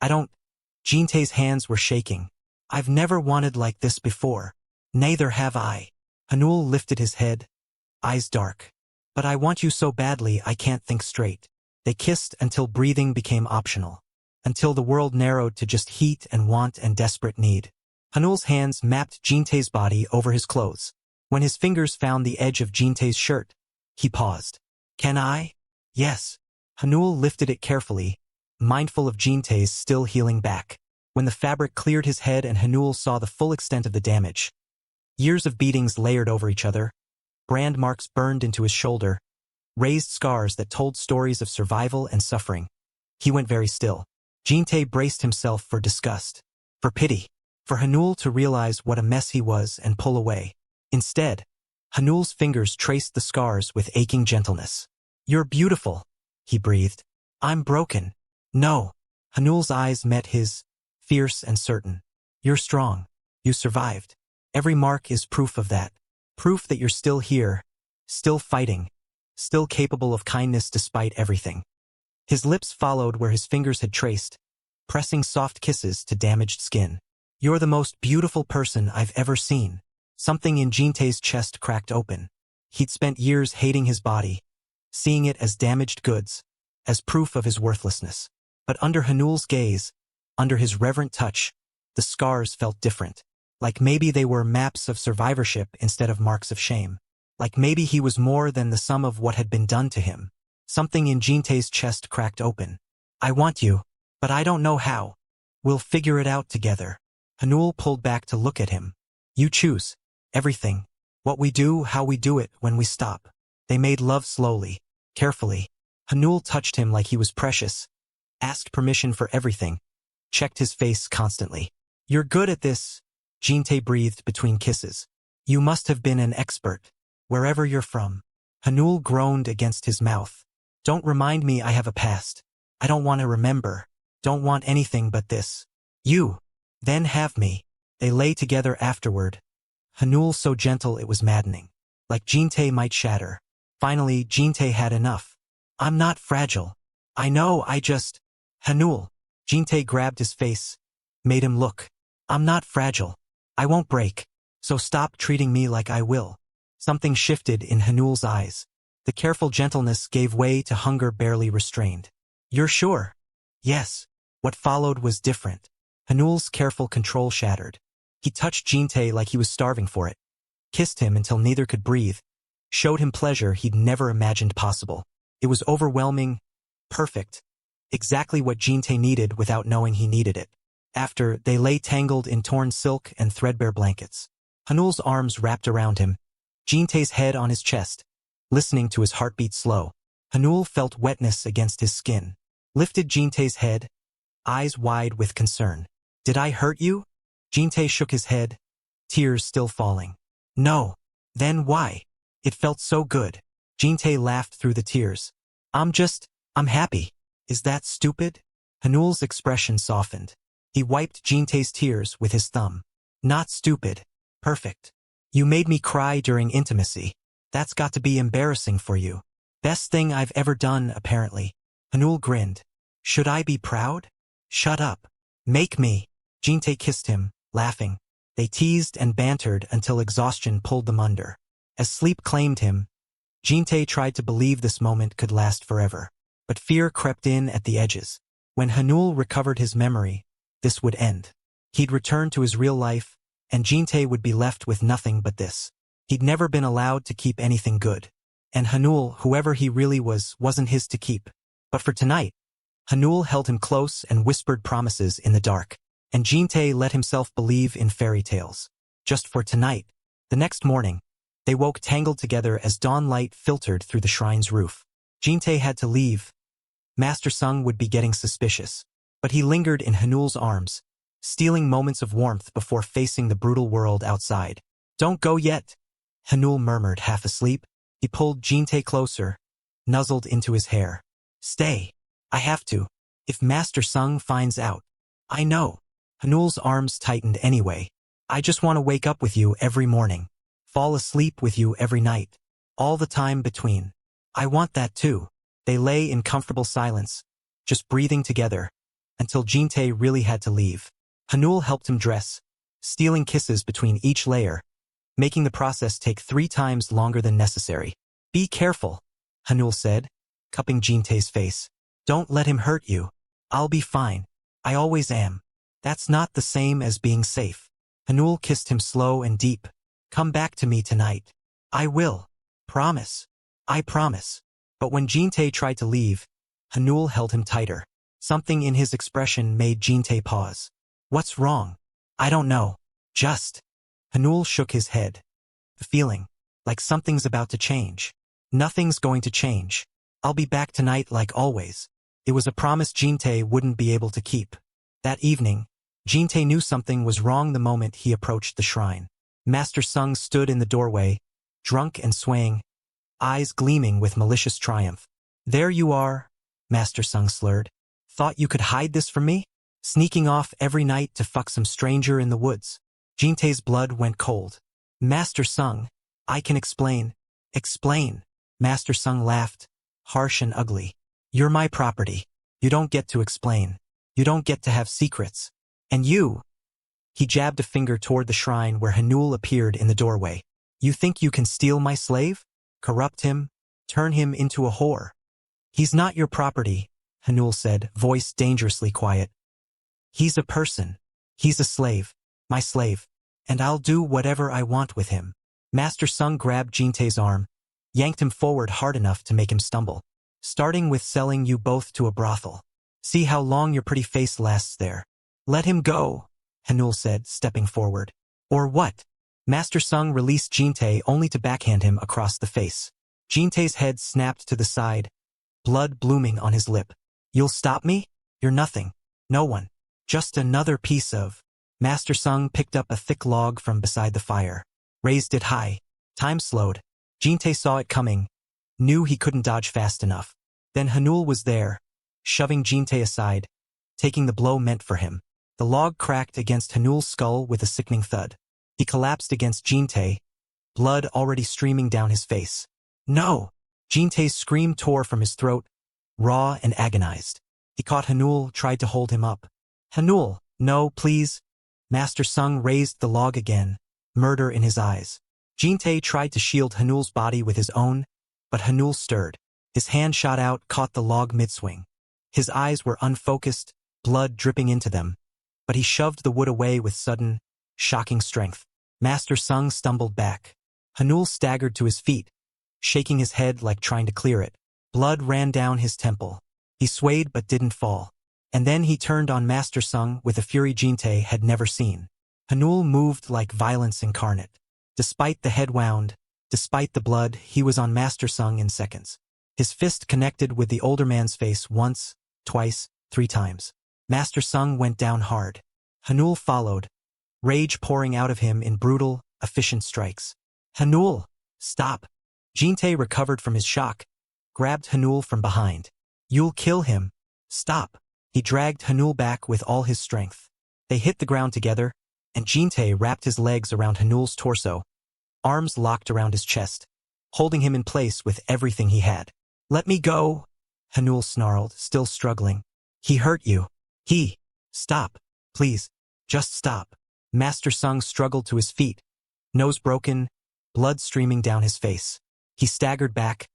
Speaker 1: I don't." JinTae's hands were shaking. "I've never wanted like this before." "Neither have I." Hanuel lifted his head, eyes dark. "But I want you so badly I can't think straight." They kissed until breathing became optional, until the world narrowed to just heat and want and desperate need. Hanuel's hands mapped JinTae's body over his clothes. When his fingers found the edge of JinTae's shirt, he paused. "Can I?" "Yes." Hanuel lifted it carefully, mindful of JinTae's still healing back. When the fabric cleared his head and Hanuel saw the full extent of the damage. Years of beatings layered over each other, brand marks burned into his shoulder, raised scars that told stories of survival and suffering. He went very still. JinTae braced himself for disgust, for pity, for Hanuel to realize what a mess he was and pull away. Instead, Hanuel's fingers traced the scars with aching gentleness. "You're beautiful," he breathed. "I'm broken." "No." Hanuel's eyes met his, fierce and certain. "You're strong. You survived. Every mark is proof of that. Proof that you're still here, still fighting, still capable of kindness despite everything." His lips followed where his fingers had traced, pressing soft kisses to damaged skin. "You're the most beautiful person I've ever seen." Something in JinTae's chest cracked open. He'd spent years hating his body, seeing it as damaged goods, as proof of his worthlessness. But under Hanuel's gaze, under his reverent touch, the scars felt different. Like maybe they were maps of survivorship instead of marks of shame. Like maybe he was more than the sum of what had been done to him. Something in JinTae's chest cracked open. "I want you, but I don't know how. We'll figure it out together." Hanuel pulled back to look at him. "You choose. Everything. What we do, how we do it, when we stop." They made love slowly, carefully. Hanuel touched him like he was precious, asked permission for everything, checked his face constantly. "You're good at this," JinTae breathed between kisses. "You must have been an expert, wherever you're from." Hanuel groaned against his mouth. "Don't remind me I have a past. I don't want to remember. Don't want anything but this. You. Then have me." They lay together afterward. Hanuel so gentle it was maddening. Like JinTae might shatter. Finally, JinTae had enough. "I'm not fragile. I know, Hanuel." JinTae grabbed his face, made him look. "I'm not fragile. I won't break. So stop treating me like I will." Something shifted in Hanuel's eyes. The careful gentleness gave way to hunger barely restrained. "You're sure?" "Yes." What followed was different. Hanuel's careful control shattered. He touched JinTae like he was starving for it, kissed him until neither could breathe, showed him pleasure he'd never imagined possible. It was overwhelming, perfect, exactly what JinTae needed without knowing he needed it. After, they lay tangled in torn silk and threadbare blankets. Hanuel's arms wrapped around him, JinTae's head on his chest, listening to his heartbeat slow. Hanuel felt wetness against his skin, lifted JinTae's head, eyes wide with concern. "Did I hurt you?" JinTae shook his head, tears still falling. "No." "Then why?" "It felt so good." JinTae laughed through the tears. I'm happy." Is that stupid? Hanuel's expression softened. He wiped JinTae's tears with his thumb. Not stupid. Perfect. You made me cry during intimacy. That's got to be embarrassing for you. Best thing I've ever done, apparently. Hanuel grinned. Should I be proud? Shut up. Make me. JinTae kissed him, laughing. They teased and bantered until exhaustion pulled them under. As sleep claimed him, JinTae tried to believe this moment could last forever. But fear crept in at the edges. When Hanuel recovered his memory, this would end. He'd return to his real life, and JinTae would be left with nothing but this. He'd never been allowed to keep anything good. And Hanuel, whoever he really was, wasn't his to keep. But for tonight, Hanuel held him close and whispered promises in the dark. And JinTae let himself believe in fairy tales. Just for tonight. The next morning, they woke tangled together as dawn light filtered through the shrine's roof. JinTae had to leave. Master Sung would be getting suspicious. But he lingered in Hanuel's arms, stealing moments of warmth before facing the brutal world outside. Don't go yet, Hanuel murmured, half asleep. He pulled JinTae closer, nuzzled into his hair. Stay. I have to. If Master Sung finds out. I know. Hanuel's arms tightened anyway. I just want to wake up with you every morning. Fall asleep with you every night. All the time between. I want that too. They lay in comfortable silence, just breathing together, until JinTae really had to leave. Hanuel helped him dress, stealing kisses between each layer, making the process take 3 times longer than necessary. Be careful, Hanuel said, cupping JinTae's face. Don't let him hurt you. I'll be fine. I always am. That's not the same as being safe. Hanuel kissed him slow and deep. Come back to me tonight. I will. Promise. I promise. But when JinTae tried to leave, Hanuel held him tighter. Something in his expression made JinTae pause. What's wrong? I don't know. Just. Hanuel shook his head. The feeling, like something's about to change. Nothing's going to change. I'll be back tonight like always. It was a promise JinTae wouldn't be able to keep. That evening, JinTae knew something was wrong the moment he approached the shrine. Master Sung stood in the doorway, drunk and swaying, eyes gleaming with malicious triumph. There you are, Master Sung slurred. Thought you could hide this from me? Sneaking off every night to fuck some stranger in the woods. JinTae's blood went cold. Master Sung, I can explain. Explain. Master Sung laughed, harsh and ugly. You're my property. You don't get to explain. You don't get to have secrets. And you. He jabbed a finger toward the shrine where Hanuel appeared in the doorway. You think you can steal my slave? Corrupt him? Turn him into a whore? He's not your property, Hanuel said, voice dangerously quiet. He's a person. He's a slave. My slave. And I'll do whatever I want with him. Master Sung grabbed JinTae's arm, yanked him forward hard enough to make him stumble. Starting with selling you both to a brothel. See how long your pretty face lasts there. Let him go, Hanuel said, stepping forward. Or what? Master Sung released JinTae only to backhand him across the face. JinTae's head snapped to the side, blood blooming on his lip. You'll stop me? You're nothing. No one. Just another piece of. Master Sung picked up a thick log from beside the fire, raised it high. Time slowed. JinTae saw it coming, knew he couldn't dodge fast enough. Then Hanuel was there, shoving JinTae aside, taking the blow meant for him. The log cracked against Hanuel's skull with a sickening thud. He collapsed against JinTae, blood already streaming down his face. No! JinTae's scream tore from his throat, raw and agonized. He caught Hanuel, tried to hold him up. Hanuel, no, please. Master Sung raised the log again, murder in his eyes. JinTae tried to shield Hanuel's body with his own, but Hanuel stirred. His hand shot out, caught the log mid-swing. His eyes were unfocused, blood dripping into them, but he shoved the wood away with sudden, shocking strength. Master Sung stumbled back. Hanuel staggered to his feet, shaking his head like trying to clear it. Blood ran down his temple. He swayed but didn't fall. And then he turned on Master Sung with a fury JinTae had never seen. Hanuel moved like violence incarnate. Despite the head wound, despite the blood, he was on Master Sung in seconds. His fist connected with the older man's face once, twice, 3 times. Master Sung went down hard. Hanuel followed, rage pouring out of him in brutal, efficient strikes. Hanuel, stop. JinTae recovered from his shock, grabbed Hanuel from behind. You'll kill him. Stop. He dragged Hanuel back with all his strength. They hit the ground together, and JinTae wrapped his legs around Hanuel's torso, arms locked around his chest, holding him in place with everything he had. Let me go, Hanuel snarled, still struggling. He hurt you. Stop. Please. Just stop. Master Sung struggled to his feet, nose broken, blood streaming down his face. He staggered back,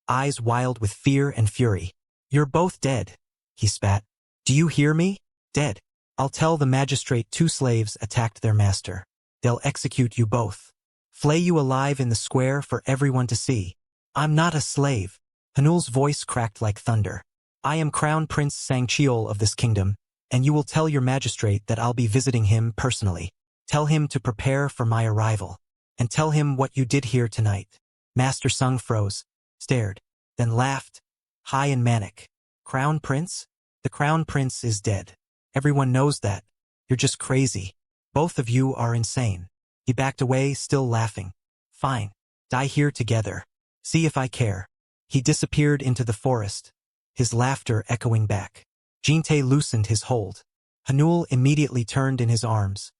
Speaker 1: eyes wild with fear and fury. You're both dead, he spat. Do you hear me? Dead. I'll tell the magistrate 2 slaves attacked their master. They'll execute you both. Flay you alive in the square for everyone to see. I'm not a slave. Hanuel's voice cracked like thunder. I am Crown Prince Sangcheol of this kingdom, and you will tell your magistrate that I'll be visiting him personally. Tell him to prepare for my arrival, and tell him what you did here tonight. Master Sung froze, stared, then laughed, high and manic. Crown Prince? The Crown Prince is dead. Everyone knows that. You're just crazy. Both of you are insane. He backed away, still laughing. Fine. Die here together. See if I care. He disappeared into the forest, his laughter echoing back. JinTae loosened his hold. Hanuel immediately turned in his arms,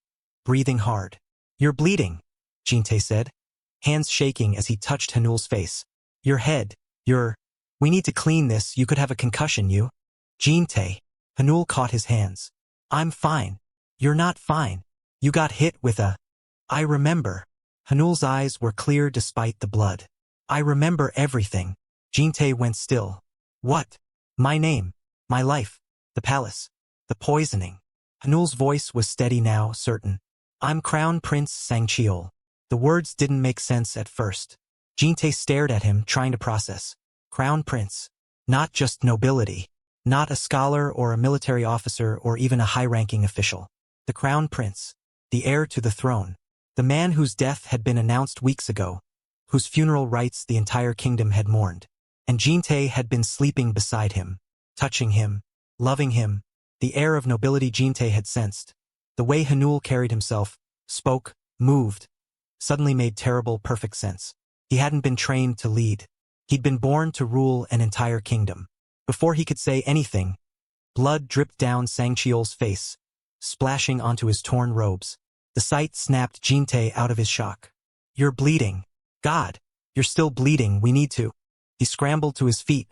Speaker 1: breathing hard. You're bleeding, JinTae said, hands shaking as he touched Hanuel's face. Your head. We need to clean this. You could have a concussion, you. JinTae. Hanuel caught his hands. I'm fine. You're not fine. You got hit with a... I remember. Hanuel's eyes were clear despite the blood. I remember everything. JinTae went still. What? My name. My life. The palace. The poisoning. Hanuel's voice was steady now, certain. I'm Crown Prince Sangcheol. The words didn't make sense at first. JinTae stared at him, trying to process. Crown Prince. Not just nobility. Not a scholar or a military officer or even a high-ranking official. The Crown Prince. The heir to the throne. The man whose death had been announced weeks ago, whose funeral rites the entire kingdom had mourned. And JinTae had been sleeping beside him, touching him, loving him. The air of nobility JinTae had sensed. The way Hanuel carried himself, spoke, moved, suddenly made terrible, perfect sense. He hadn't been trained to lead. He'd been born to rule an entire kingdom. Before he could say anything, blood dripped down Sangcheol's face, splashing onto his torn robes. The sight snapped JinTae out of his shock. You're bleeding. God, you're still bleeding. We need to. He scrambled to his feet,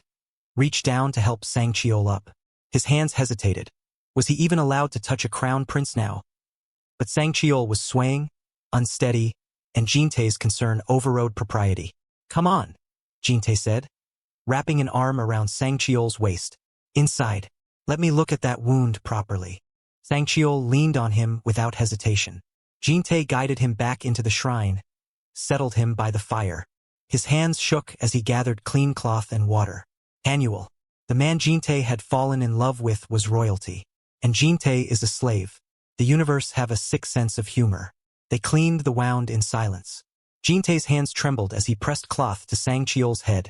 Speaker 1: reached down to help Sangcheol up. His hands hesitated. Was he even allowed to touch a crown prince now? But Sangcheol was swaying, unsteady, and JinTae's concern overrode propriety. Come on, JinTae said, wrapping an arm around Sangcheol's waist. Inside. Let me look at that wound properly. Sangcheol leaned on him without hesitation. JinTae guided him back into the shrine, settled him by the fire. His hands shook as he gathered clean cloth and water. Hanuel. The man JinTae had fallen in love with was royalty. And JinTae is a slave. The universe have a sick sense of humor. They cleaned the wound in silence. JinTae's hands trembled as he pressed cloth to Sangcheol's head,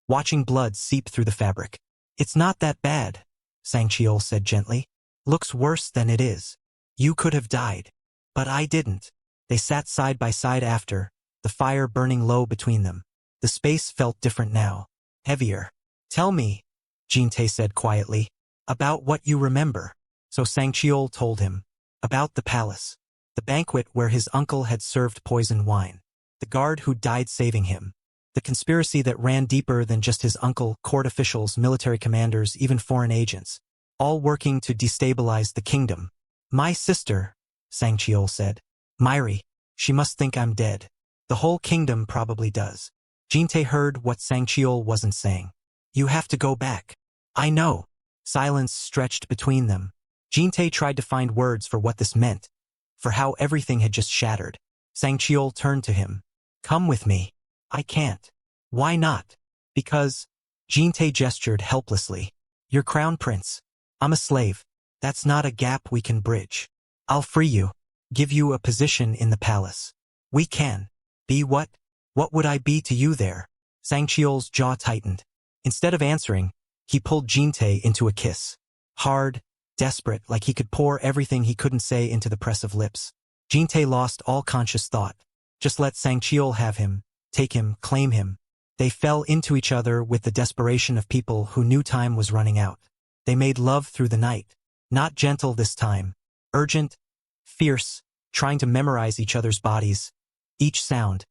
Speaker 1: watching blood seep through the fabric. It's not that bad, Sangcheol said gently. Looks worse than it is. You could have died. But I didn't. They sat side by side after, the fire burning low between them. The space felt different now. Heavier. Tell me, JinTae said quietly, about what you remember. So Sangcheol told him. About the palace. The banquet where his uncle had served poisoned wine. The guard who died saving him. The conspiracy that ran deeper than just his uncle, court officials, military commanders, even foreign agents. All working to destabilize the kingdom. My sister, Sangcheol said. Myri, she must think I'm dead. The whole kingdom probably does. JinTae heard what Sangcheol wasn't saying. You have to go back. I know. Silence stretched between them. JinTae tried to find words for what this meant, for how everything had just shattered. Sangcheol turned to him. Come with me. I can't. Why not? Because, JinTae gestured helplessly. You're crown prince. I'm a slave. That's not a gap we can bridge. I'll free you. Give you a position in the palace. We can. Be what? What would I be to you there? Sangcheol's jaw tightened. Instead of answering, he pulled JinTae into a kiss. Hard, desperate, like he could pour everything he couldn't say into the press of lips. JinTae lost all conscious thought. Just let Sangcheol have him, take him, claim him. They fell into each other with the desperation of people who knew time was running out. They made love through the night. Not gentle this time. Urgent, fierce, trying to memorize each other's bodies. Each sound,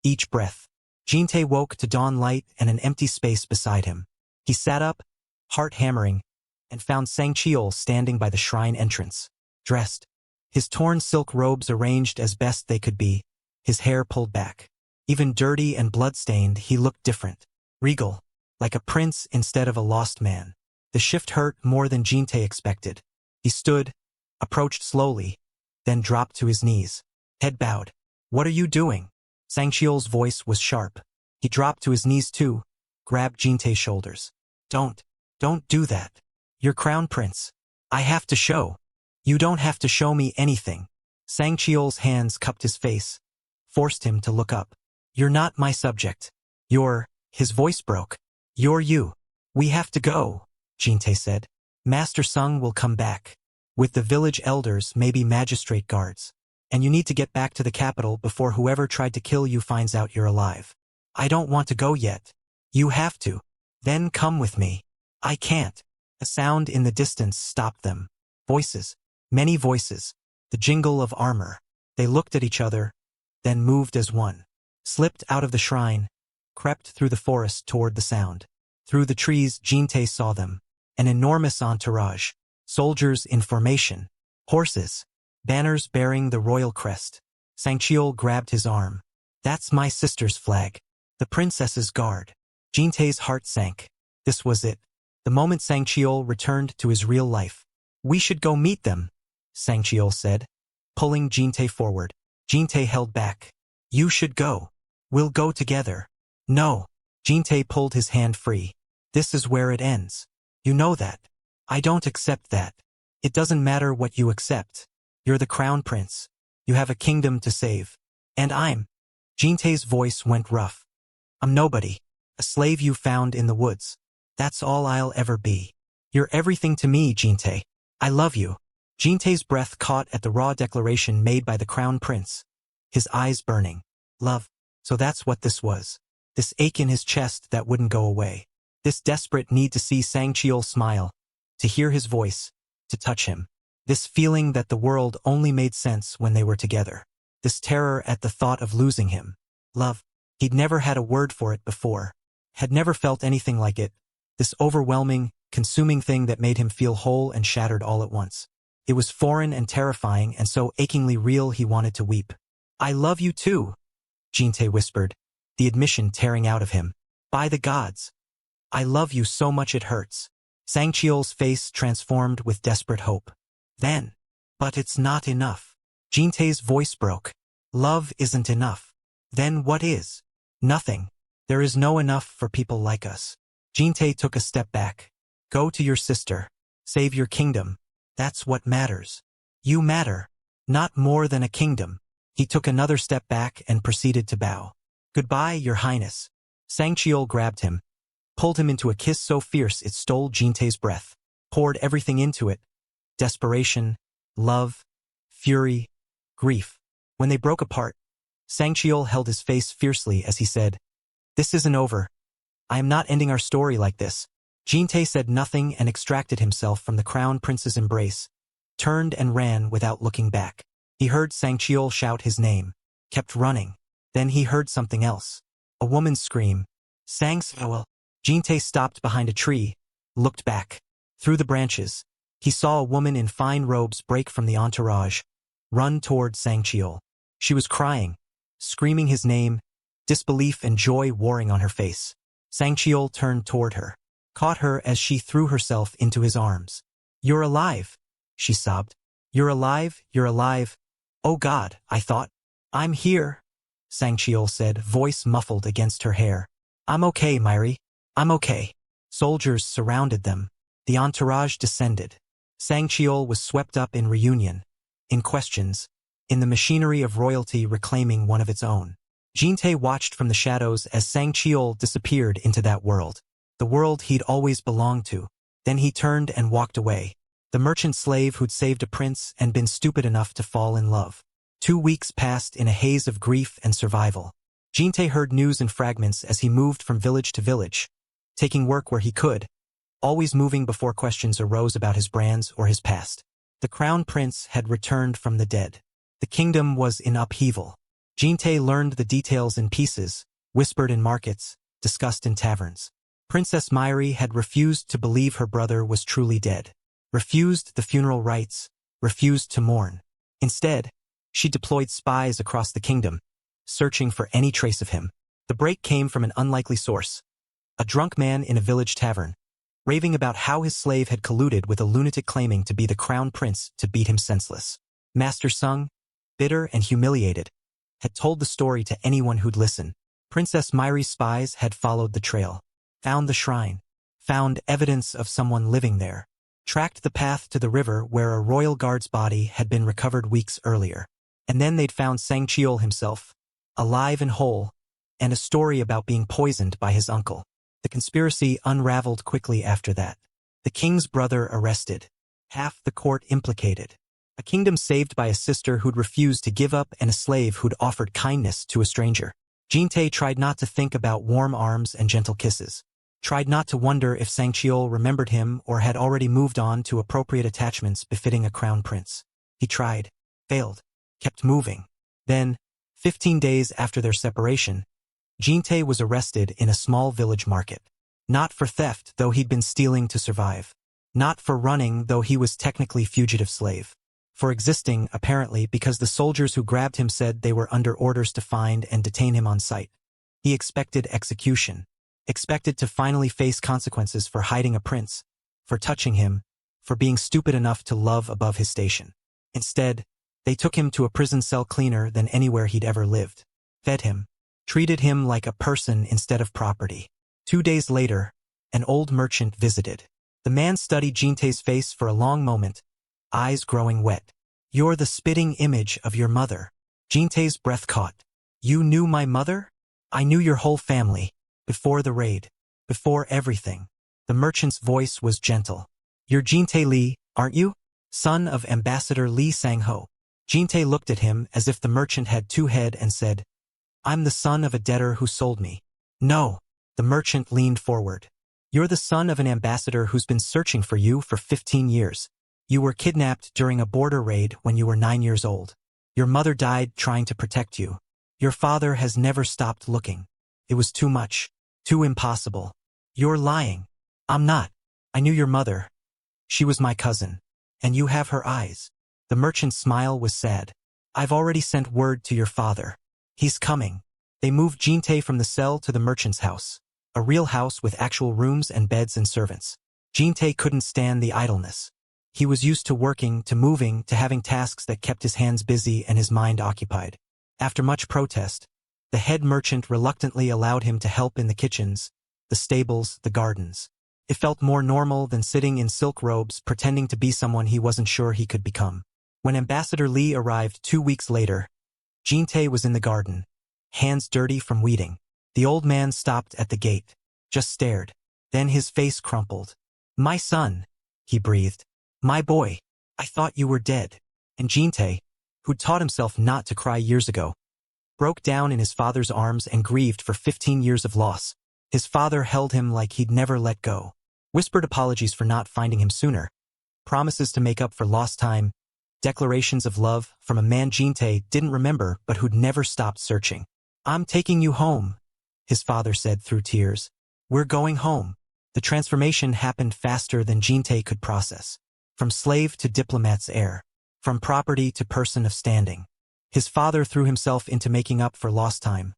Speaker 1: each breath. JinTae woke to dawn light and an empty space beside him. He sat up, heart hammering, and found Sangcheol standing by the shrine entrance, dressed. His torn silk robes arranged as best they could be, his hair pulled back. Even dirty and blood-stained, he looked different. Regal, like a prince instead of a lost man. The shift hurt more than JinTae expected. He stood, approached slowly, then dropped to his knees. Head bowed. "What are you doing?" Sangcheol's voice was sharp. He dropped to his knees too, grabbed JinTae's shoulders. Don't do that. You're crown prince. I have to show." "You don't have to show me anything." Sangcheol's hands cupped his face, forced him to look up. "You're not my subject. His voice broke. "You're you. We have to go," JinTae said. "Master Sung will come back. With the village elders, maybe magistrate guards. And you need to get back to the capital before whoever tried to kill you finds out you're alive." "I don't want to go yet." "You have to. Then come with me." "I can't." A sound in the distance stopped them. Voices. Many voices. The jingle of armor. They looked at each other, then moved as one. Slipped out of the shrine, crept through the forest toward the sound. Through the trees, JinTae saw them. An enormous entourage. Soldiers in formation. Horses. Banners bearing the royal crest. Sangcheol grabbed his arm. "That's my sister's flag. The princess's guard." JinTae's heart sank. This was it. The moment Sangcheol returned to his real life. "We should go meet them," Sangcheol said, pulling JinTae forward. JinTae held back. "You should go. We'll go together." "No." JinTae pulled his hand free. "This is where it ends. You know that. I don't accept that. It doesn't matter what you accept. You're the crown prince. You have a kingdom to save. And I'm..." JinTae's voice went rough. "I'm nobody. A slave you found in the woods. That's all I'll ever be. You're everything to me, JinTae. I love you." JinTae's breath caught at the raw declaration made by the crown prince. His eyes burning. Love. So that's what this was. This ache in his chest that wouldn't go away. This desperate need to see Sangcheol smile. To hear his voice. To touch him. This feeling that the world only made sense when they were together. This terror at the thought of losing him. Love. He'd never had a word for it before. Had never felt anything like it. This overwhelming, consuming thing that made him feel whole and shattered all at once. It was foreign and terrifying and so achingly real he wanted to weep. "I love you too," JinTae whispered, the admission tearing out of him. "By the gods. I love you so much it hurts." Sangcheol's face transformed with desperate hope. Then, "But it's not enough." JinTae's voice broke. "Love isn't enough. Then what is?" "Nothing. There is no enough for people like us." JinTae took a step back. "Go to your sister. Save your kingdom. That's what matters. You matter. Not more than a kingdom." He took another step back and proceeded to bow. "Goodbye, your highness." Sangcheol grabbed him, pulled him into a kiss so fierce it stole JinTae's breath, poured everything into it. Desperation, love, fury, grief. When they broke apart, Sangcheol held his face fiercely as he said, "This isn't over. I am not ending our story like this." JinTae said nothing and extracted himself from the crown prince's embrace, turned and ran without looking back. He heard Sangcheol shout his name, kept running. Then he heard something else. A woman's scream. "Sangcheol." JinTae stopped behind a tree, looked back. Through the branches, he saw a woman in fine robes break from the entourage, run toward Sangcheol. She was crying, screaming his name, disbelief and joy warring on her face. Sangcheol turned toward her, caught her as she threw herself into his arms. "You're alive," she sobbed. "You're alive, you're alive. Oh God, I thought." "I'm here," Sangcheol said, voice muffled against her hair. "I'm okay, Myri. I'm okay." Soldiers surrounded them. The entourage descended. Sangcheol was swept up in reunion, in questions, in the machinery of royalty reclaiming one of its own. JinTae watched from the shadows as Sangcheol disappeared into that world, the world he'd always belonged to. Then he turned and walked away, the merchant slave who'd saved a prince and been stupid enough to fall in love. 2 weeks passed in a haze of grief and survival. JinTae heard news in fragments as he moved from village to village, taking work where he could, always moving before questions arose about his brands or his past. The crown prince had returned from the dead. The kingdom was in upheaval. JinTae learned the details in pieces, whispered in markets, discussed in taverns. Princess Myri had refused to believe her brother was truly dead, refused the funeral rites, refused to mourn. Instead, she deployed spies across the kingdom, searching for any trace of him. The break came from an unlikely source, a drunk man in a village tavern, raving about how his slave had colluded with a lunatic claiming to be the crown prince to beat him senseless. Master Sung, bitter and humiliated, had told the story to anyone who'd listen. Princess Myri's spies had followed the trail, found the shrine, found evidence of someone living there, tracked the path to the river where a royal guard's body had been recovered weeks earlier. And then they'd found Sang Cheol himself, alive and whole, and a story about being poisoned by his uncle. The conspiracy unraveled quickly after that. The king's brother arrested, half the court implicated, a kingdom saved by a sister who'd refused to give up and a slave who'd offered kindness to a stranger. JinTae tried not to think about warm arms and gentle kisses, tried not to wonder if Sang Cheol remembered him or had already moved on to appropriate attachments befitting a crown prince. He tried, failed, kept moving. Then, 15 days after their separation, JinTae was arrested in a small village market. Not for theft, though he'd been stealing to survive. Not for running, though he was technically fugitive slave. For existing, apparently, because the soldiers who grabbed him said they were under orders to find and detain him on sight. He expected execution. Expected to finally face consequences for hiding a prince, for touching him, for being stupid enough to love above his station. Instead, they took him to a prison cell cleaner than anywhere he'd ever lived. Fed him. Treated him like a person instead of property. 2 days later, an old merchant visited. The man studied JinTae's face for a long moment, eyes growing wet. "You're the spitting image of your mother." JinTae's breath caught. "You knew my mother?" "I knew your whole family. Before the raid. Before everything." The merchant's voice was gentle. "You're JinTae Lee, aren't you? Son of Ambassador Lee Sang-ho." JinTae looked at him as if the merchant had two heads and said, "I'm the son of a debtor who sold me." "No." The merchant leaned forward. "You're the son of an ambassador who's been searching for you for 15 years. You were kidnapped during a border raid when you were 9 years old. Your mother died trying to protect you. Your father has never stopped looking. It was too much. Too impossible. You're lying." "I'm not. I knew your mother. She was my cousin. And you have her eyes." The merchant's smile was sad. "I've already sent word to your father. He's coming." They moved JinTae from the cell to the merchant's house. A real house with actual rooms and beds and servants. JinTae couldn't stand the idleness. He was used to working, to moving, to having tasks that kept his hands busy and his mind occupied. After much protest, the head merchant reluctantly allowed him to help in the kitchens, the stables, the gardens. It felt more normal than sitting in silk robes pretending to be someone he wasn't sure he could become. When Ambassador Lee arrived 2 weeks later, JinTae was in the garden, hands dirty from weeding. The old man stopped at the gate, just stared. Then his face crumpled. "My son," he breathed. "My boy, I thought you were dead." And JinTae, who'd taught himself not to cry years ago, broke down in his father's arms and grieved for 15 years of loss. His father held him like he'd never let go. Whispered apologies for not finding him sooner. Promises to make up for lost time. Declarations of love from a man JinTae didn't remember but who'd never stopped searching. "I'm taking you home," his father said through tears. "We're going home." The transformation happened faster than JinTae could process. From slave to diplomat's heir. From property to person of standing. His father threw himself into making up for lost time.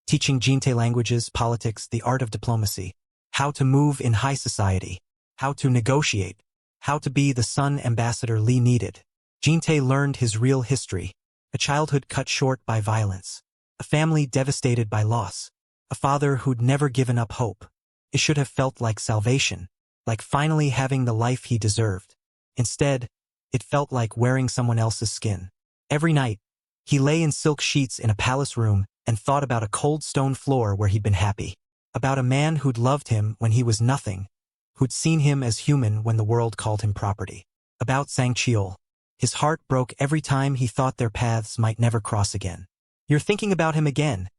Speaker 1: Teaching JinTae languages, politics, the art of diplomacy. How to move in high society. How to negotiate. How to be the son Ambassador Lee needed. JinTae learned his real history. A childhood cut short by violence. A family devastated by loss. A father who'd never given up hope. It should have felt like salvation. Like finally having the life he deserved. Instead, it felt like wearing someone else's skin. Every night, he lay in silk sheets in a palace room and thought about a cold stone floor where he'd been happy. About a man who'd loved him when he was nothing. Who'd seen him as human when the world called him property. About Sang Cheol. His heart broke every time he thought their paths might never cross again. "You're thinking about him again,"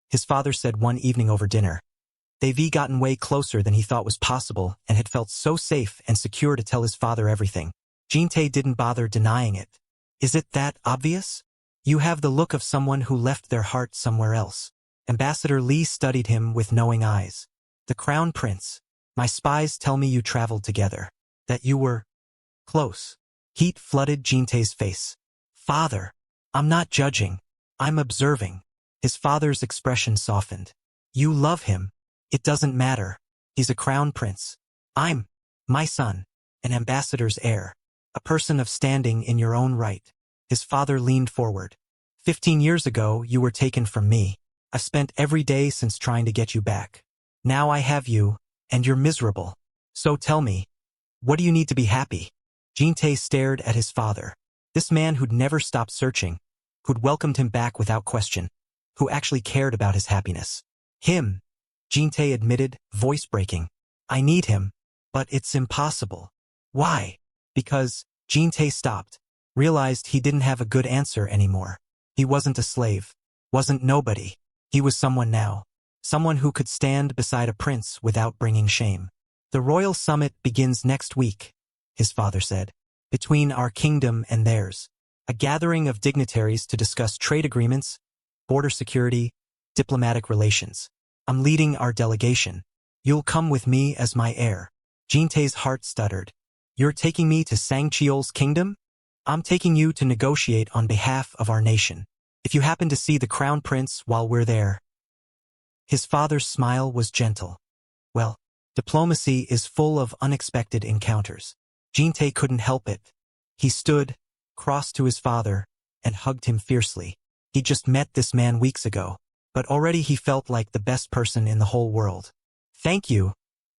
Speaker 1: his father said one evening over dinner. They've gotten way closer than he thought was possible and had felt so safe and secure to tell his father everything. JinTae didn't bother denying it. Is it that obvious? You have the look of someone who left their heart somewhere else. Ambassador Lee studied him with knowing eyes. The Crown Prince. My spies tell me you traveled together. That you were close. Heat flooded JinTae's face. Father. I'm not judging. I'm observing. His father's expression softened. You love him. It doesn't matter. He's a crown prince. I'm my son, an ambassador's heir, a person of standing in your own right. His father leaned forward. 15 years ago, you were taken from me. I've spent every day since trying to get you back. Now I have you, and you're miserable. So tell me, what do you need to be happy? JinTae stared at his father. This man who'd never stopped searching, who'd welcomed him back without question, who actually cared about his happiness. Him, JinTae admitted, voice breaking. I need him, but it's impossible. Why? Because JinTae stopped, realized he didn't have a good answer anymore. He wasn't a slave, wasn't nobody. He was someone now, someone who could stand beside a prince without bringing shame. The royal summit begins next week, his father said, between our kingdom and theirs. A gathering of dignitaries to discuss trade agreements, border security, diplomatic relations. I'm leading our delegation. You'll come with me as my heir. JinTae's heart stuttered. You're taking me to Sangcheol's kingdom? I'm taking you to negotiate on behalf of our nation. If you happen to see the crown prince while we're there. His father's smile was gentle. Well, diplomacy is full of unexpected encounters. JinTae couldn't help it. He stood, crossed to his father, and hugged him fiercely. He'd just met this man weeks ago, but already he felt like the best person in the whole world. Thank you,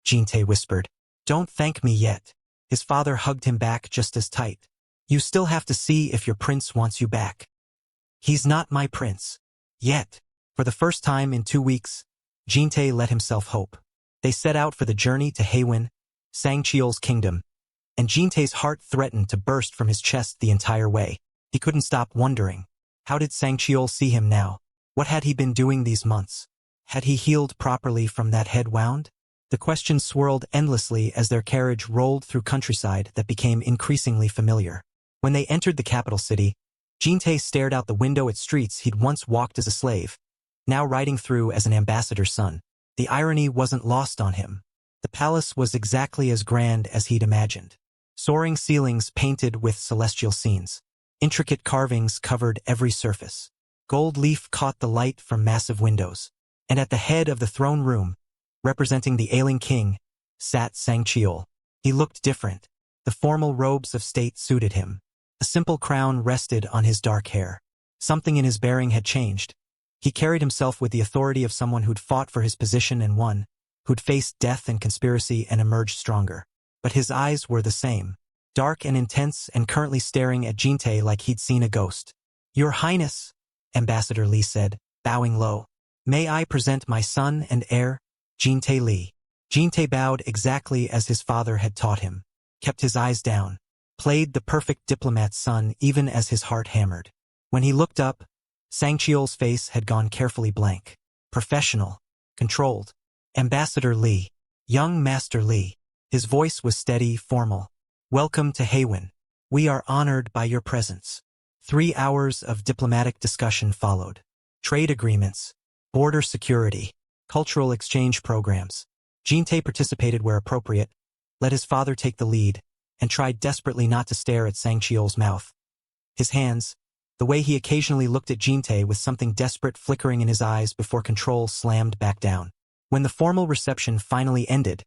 Speaker 1: JinTae whispered. Don't thank me yet. His father hugged him back just as tight. You still have to see if your prince wants you back. He's not my prince. Yet. For the first time in 2 weeks, JinTae let himself hope. They set out for the journey to Haewon, Sangcheol's kingdom, and JinTae's heart threatened to burst from his chest the entire way. He couldn't stop wondering. How did Sangcheol see him now? What had he been doing these months? Had he healed properly from that head wound? The questions swirled endlessly as their carriage rolled through countryside that became increasingly familiar. When they entered the capital city, JinTae stared out the window at streets he'd once walked as a slave, now riding through as an ambassador's son. The irony wasn't lost on him. The palace was exactly as grand as he'd imagined. Soaring ceilings painted with celestial scenes. Intricate carvings covered every surface. Gold leaf caught the light from massive windows. And at the head of the throne room, representing the ailing king, sat Sangcheol. He looked different. The formal robes of state suited him. A simple crown rested on his dark hair. Something in his bearing had changed. He carried himself with the authority of someone who'd fought for his position and won, who'd faced death and conspiracy and emerged stronger. But his eyes were the same, dark and intense and currently staring at JinTae like he'd seen a ghost. Your Highness, Ambassador Lee said, bowing low. May I present my son and heir, JinTae Lee. JinTae bowed exactly as his father had taught him, kept his eyes down, played the perfect diplomat's son even as his heart hammered. When he looked up, Sangcheol's face had gone carefully blank. Professional, controlled. Ambassador Lee, young Master Lee. His voice was steady, formal. Welcome to Haewon. We are honored by your presence. 3 hours of diplomatic discussion followed. Trade agreements, border security, cultural exchange programs. JinTae participated where appropriate, let his father take the lead, and tried desperately not to stare at Sangcheol's mouth. His hands, the way he occasionally looked at JinTae with something desperate flickering in his eyes before control slammed back down. When the formal reception finally ended,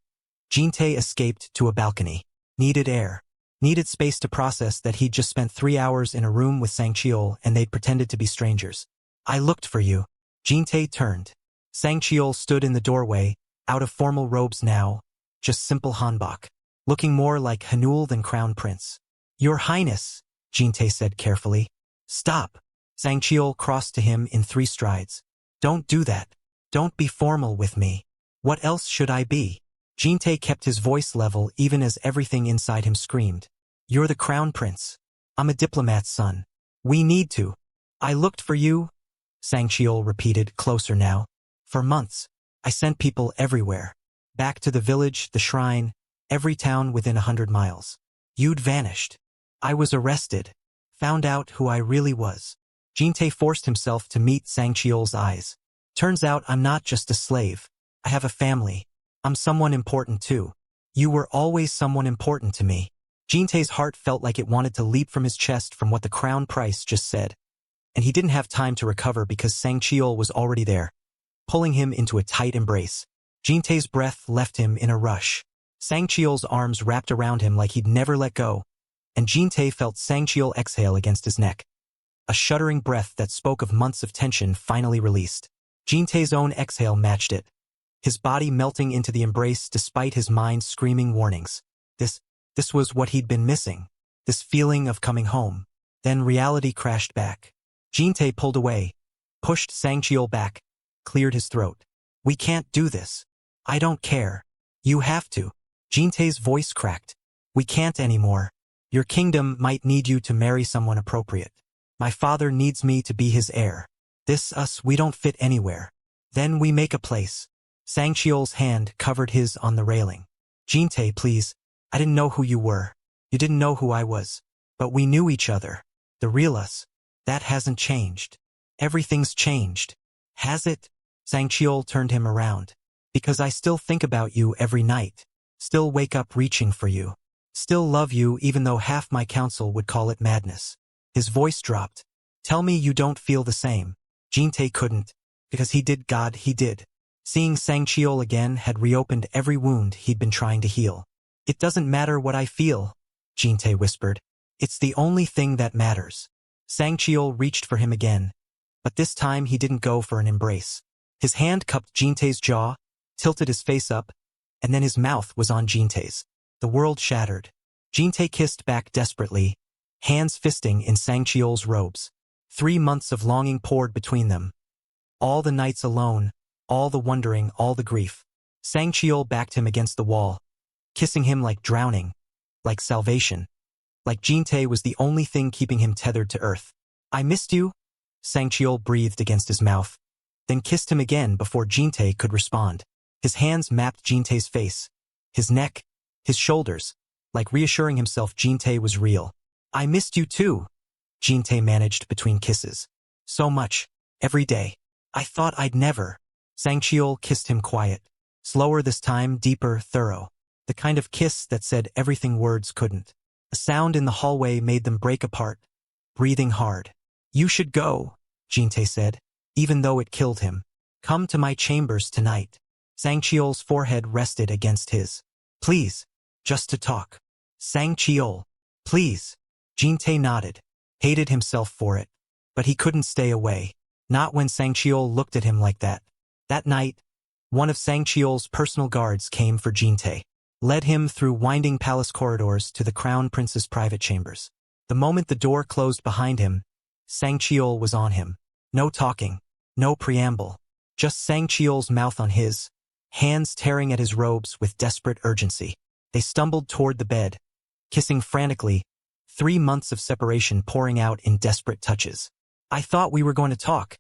Speaker 1: JinTae escaped to a balcony. Needed air. Needed space to process that he'd just spent 3 hours in a room with Sangcheol and they'd pretended to be strangers. I looked for you. JinTae turned. Sangcheol stood in the doorway, out of formal robes now, just simple hanbok, looking more like Hanuel than crown prince. Your Highness, JinTae said carefully. Stop. Sangcheol crossed to him in 3 strides. Don't do that. Don't be formal with me. What else should I be? JinTae kept his voice level even as everything inside him screamed. You're the crown prince. I'm a diplomat's son. We need to. I looked for you, Sangcheol repeated, closer now. For months. I sent people everywhere. Back to the village, the shrine, every town within 100 miles. You'd vanished. I was arrested. Found out who I really was. JinTae forced himself to meet Sangcheol's eyes. Turns out I'm not just a slave. I have a family. I'm someone important too. You were always someone important to me. JinTae's heart felt like it wanted to leap from his chest from what the crown prince just said. And he didn't have time to recover because Sangcheol was already there, pulling him into a tight embrace. JinTae's breath left him in a rush. Sangcheol's arms wrapped around him like he'd never let go, and JinTae felt Sangcheol exhale against his neck. A shuddering breath that spoke of months of tension finally released. JinTae's own exhale matched it, his body melting into the embrace despite his mind screaming warnings. This was what he'd been missing, this feeling of coming home. Then reality crashed back. JinTae pulled away, pushed Sangcheol back, cleared his throat. We can't do this. I don't care. You have to. JinTae's voice cracked. We can't anymore. Your kingdom might need you to marry someone appropriate. My father needs me to be his heir. We don't fit anywhere. Then we make a place. Sangcheol's hand covered his on the railing. JinTae, please. I didn't know who you were. You didn't know who I was. But we knew each other. The real us. That hasn't changed. Everything's changed. Has it? Sangcheol turned him around. Because I still think about you every night. Still wake up reaching for you. Still love you even though half my council would call it madness. His voice dropped. Tell me you don't feel the same. JinTae couldn't. Because he did. God, he did. Seeing Sangcheol again had reopened every wound he'd been trying to heal. It doesn't matter what I feel, JinTae whispered. It's the only thing that matters. Sangcheol reached for him again. But this time he didn't go for an embrace. His hand cupped JinTae's jaw, tilted his face up, and then his mouth was on JinTae's. The world shattered. JinTae kissed back desperately, hands fisting in Sangcheol's robes. 3 months of longing poured between them. All the nights alone, all the wondering, all the grief. Sangcheol backed him against the wall, kissing him like drowning, like salvation. Like JinTae was the only thing keeping him tethered to earth. I missed you? Sangcheol breathed against his mouth, then kissed him again before JinTae could respond. His hands mapped JinTae's face, his neck, his shoulders, like reassuring himself JinTae was real. I missed you too, JinTae managed between kisses. So much, every day. I thought I'd never. Sangcheol kissed him quiet, slower this time, deeper, thorough. The kind of kiss that said everything words couldn't. A sound in the hallway made them break apart, breathing hard. You should go, JinTae said, even though it killed him. Come to my chambers tonight. Sangcheol's forehead rested against his. Please, just to talk. Sangcheol, please. JinTae nodded, hated himself for it. But he couldn't stay away. Not when Sangcheol looked at him like that. That night, one of Sangcheol's personal guards came for JinTae, led him through winding palace corridors to the crown prince's private chambers. The moment the door closed behind him, Sangcheol was on him. No talking, no preamble. Just Sangcheol's mouth on his, hands tearing at his robes with desperate urgency. They stumbled toward the bed, kissing frantically, 3 months of separation pouring out in desperate touches. I thought we were going to talk,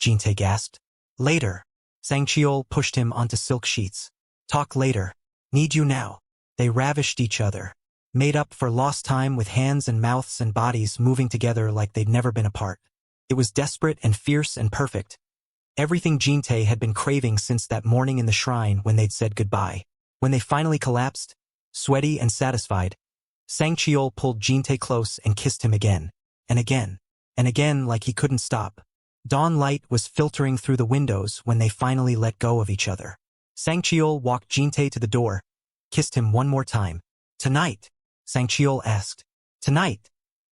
Speaker 1: JinTae gasped. Later. Sangcheol pushed him onto silk sheets. Talk later. Need you now. They ravished each other, made up for lost time with hands and mouths and bodies moving together like they'd never been apart. It was desperate and fierce and perfect. Everything JinTae had been craving since that morning in the shrine when they'd said goodbye. When they finally collapsed, sweaty and satisfied, Sangcheol pulled JinTae close and kissed him again, and again, and again like he couldn't stop. Dawn light was filtering through the windows when they finally let go of each other. Sangcheol walked JinTae to the door, kissed him one more time. Tonight, Sangcheol asked. Tonight,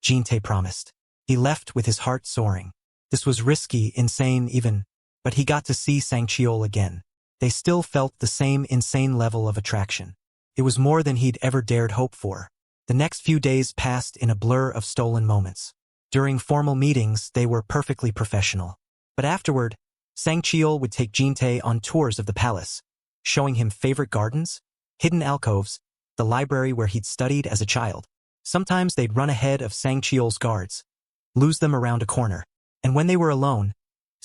Speaker 1: JinTae promised. He left with his heart soaring. This was risky, insane even, but he got to see Sangcheol again. They still felt the same insane level of attraction. It was more than he'd ever dared hope for. The next few days passed in a blur of stolen moments. During formal meetings, they were perfectly professional. But afterward, Sangcheol would take JinTae on tours of the palace, showing him favorite gardens, hidden alcoves, the library where he'd studied as a child. Sometimes they'd run ahead of Sangcheol's guards, lose them around a corner, and when they were alone,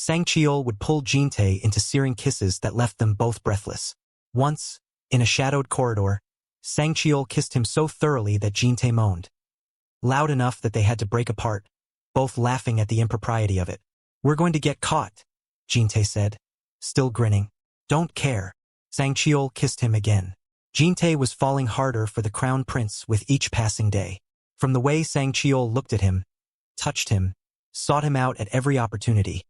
Speaker 1: Sang Cheol would pull JinTae into searing kisses that left them both breathless. Once, in a shadowed corridor, Sang Cheol kissed him so thoroughly that JinTae moaned. Loud enough that they had to break apart, both laughing at the impropriety of it. "We're going to get caught," JinTae said, still grinning. "Don't care." Sang Cheol kissed him again. JinTae was falling harder for the crown prince with each passing day. From the way Sang Cheol looked at him, touched him, sought him out at every opportunity,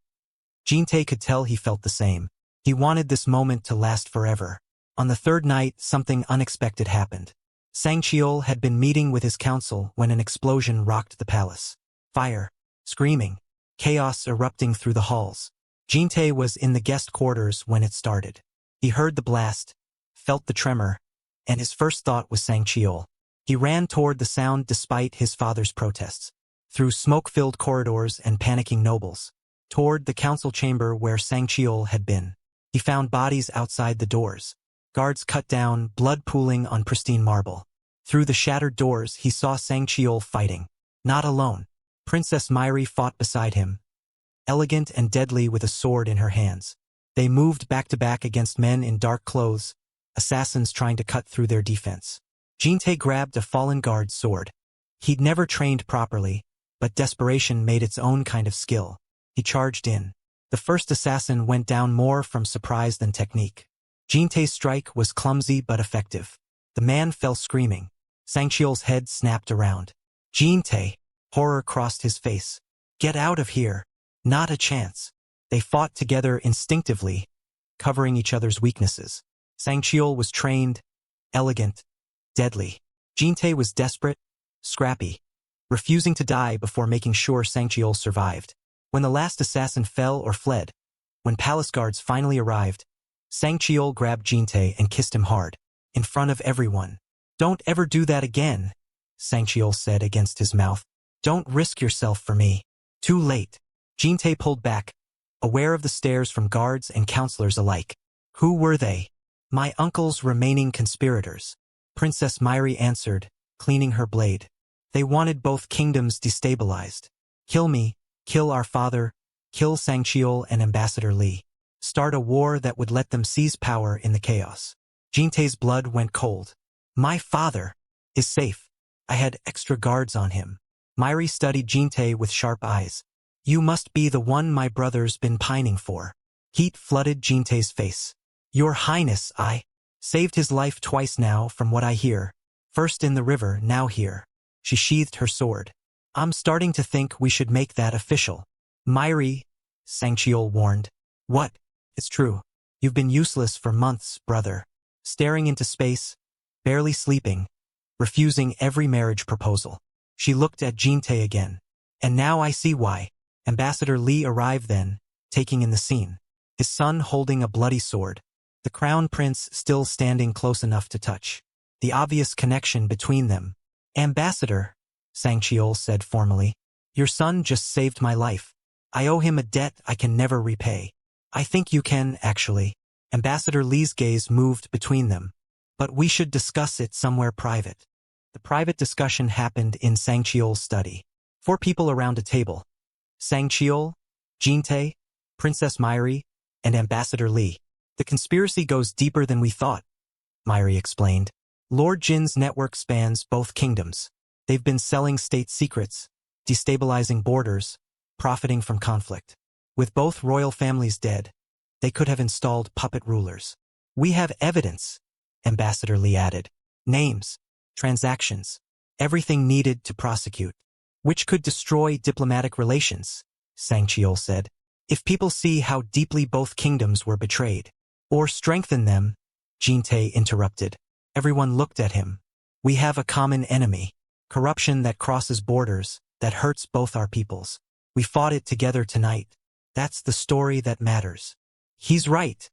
Speaker 1: JinTae could tell he felt the same. He wanted this moment to last forever. On the third night, something unexpected happened. Sang Cheol had been meeting with his council when an explosion rocked the palace. Fire, screaming, chaos erupting through the halls. JinTae was in the guest quarters when it started. He heard the blast, felt the tremor, and his first thought was Sang Cheol. He ran toward the sound despite his father's protests, through smoke-filled corridors and panicking nobles, toward the council chamber where Sang Cheol had been. He found bodies outside the doors, guards cut down, blood pooling on pristine marble. Through the shattered doors, he saw Sang Cheol fighting. Not alone. Princess Myri fought beside him, elegant and deadly with a sword in her hands. They moved back to back against men in dark clothes, assassins trying to cut through their defense. JinTae grabbed a fallen guard's sword. He'd never trained properly, but desperation made its own kind of skill. He charged in. The first assassin went down more from surprise than technique. JinTae's strike was clumsy but effective. The man fell screaming. Sang Cheol's head snapped around. "JinTae!" Horror crossed his face. "Get out of here!" Not a chance. They fought together instinctively, covering each other's weaknesses. Sang Cheol was trained, elegant, deadly. JinTae was desperate, scrappy, refusing to die before making sure Sang Cheol survived. When the last assassin fell or fled, when palace guards finally arrived, Sang Cheol grabbed JinTae and kissed him hard, in front of everyone. "Don't ever do that again," Sang Cheol said against his mouth. "Don't risk yourself for me." Too late. JinTae pulled back, aware of the stares from guards and counselors alike. Who were they? "My uncle's remaining conspirators," Princess Myri answered, cleaning her blade. "They wanted both kingdoms destabilized. Kill me, kill our father, kill Sang Cheol and Ambassador Li. Start a war that would let them seize power in the chaos." JinTae's blood went cold. "My father is safe. I had extra guards on him." Myri studied JinTae with sharp eyes. "You must be the one my brother's been pining for." Heat flooded JinTae's face. "Your Highness, I saved his life twice now from what I hear. First in the river, now here." She sheathed her sword. "I'm starting to think we should make that official." "Myri," Sang Cheol warned. "What?" "It's true. You've been useless for months, brother. Staring into space, barely sleeping, refusing every marriage proposal." She looked at JinTae again. "And now I see why." Ambassador Li arrived then, taking in the scene. His son holding a bloody sword. The crown prince still standing close enough to touch. The obvious connection between them. "Ambassador," Sang Cheol said formally, "your son just saved my life. I owe him a debt I can never repay." "I think you can, actually." Ambassador Li's gaze moved between them. "But we should discuss it somewhere private." The private discussion happened in Sang Cheol's study. 4 people around a table. Sang Cheol, JinTae, Princess Myri, and Ambassador Li. "The conspiracy goes deeper than we thought," Myri explained. "Lord Jin's network spans both kingdoms. They've been selling state secrets, destabilizing borders, profiting from conflict. With both royal families dead, they could have installed puppet rulers. We have evidence," Ambassador Li added. "Names, transactions, everything needed to prosecute. Which could destroy diplomatic relations," Sang Cheol said. "If people see how deeply both kingdoms were betrayed. Or strengthen them," JinTae interrupted. Everyone looked at him. "We have a common enemy. Corruption that crosses borders, that hurts both our peoples. We fought it together tonight. That's the story that matters." "He's right,"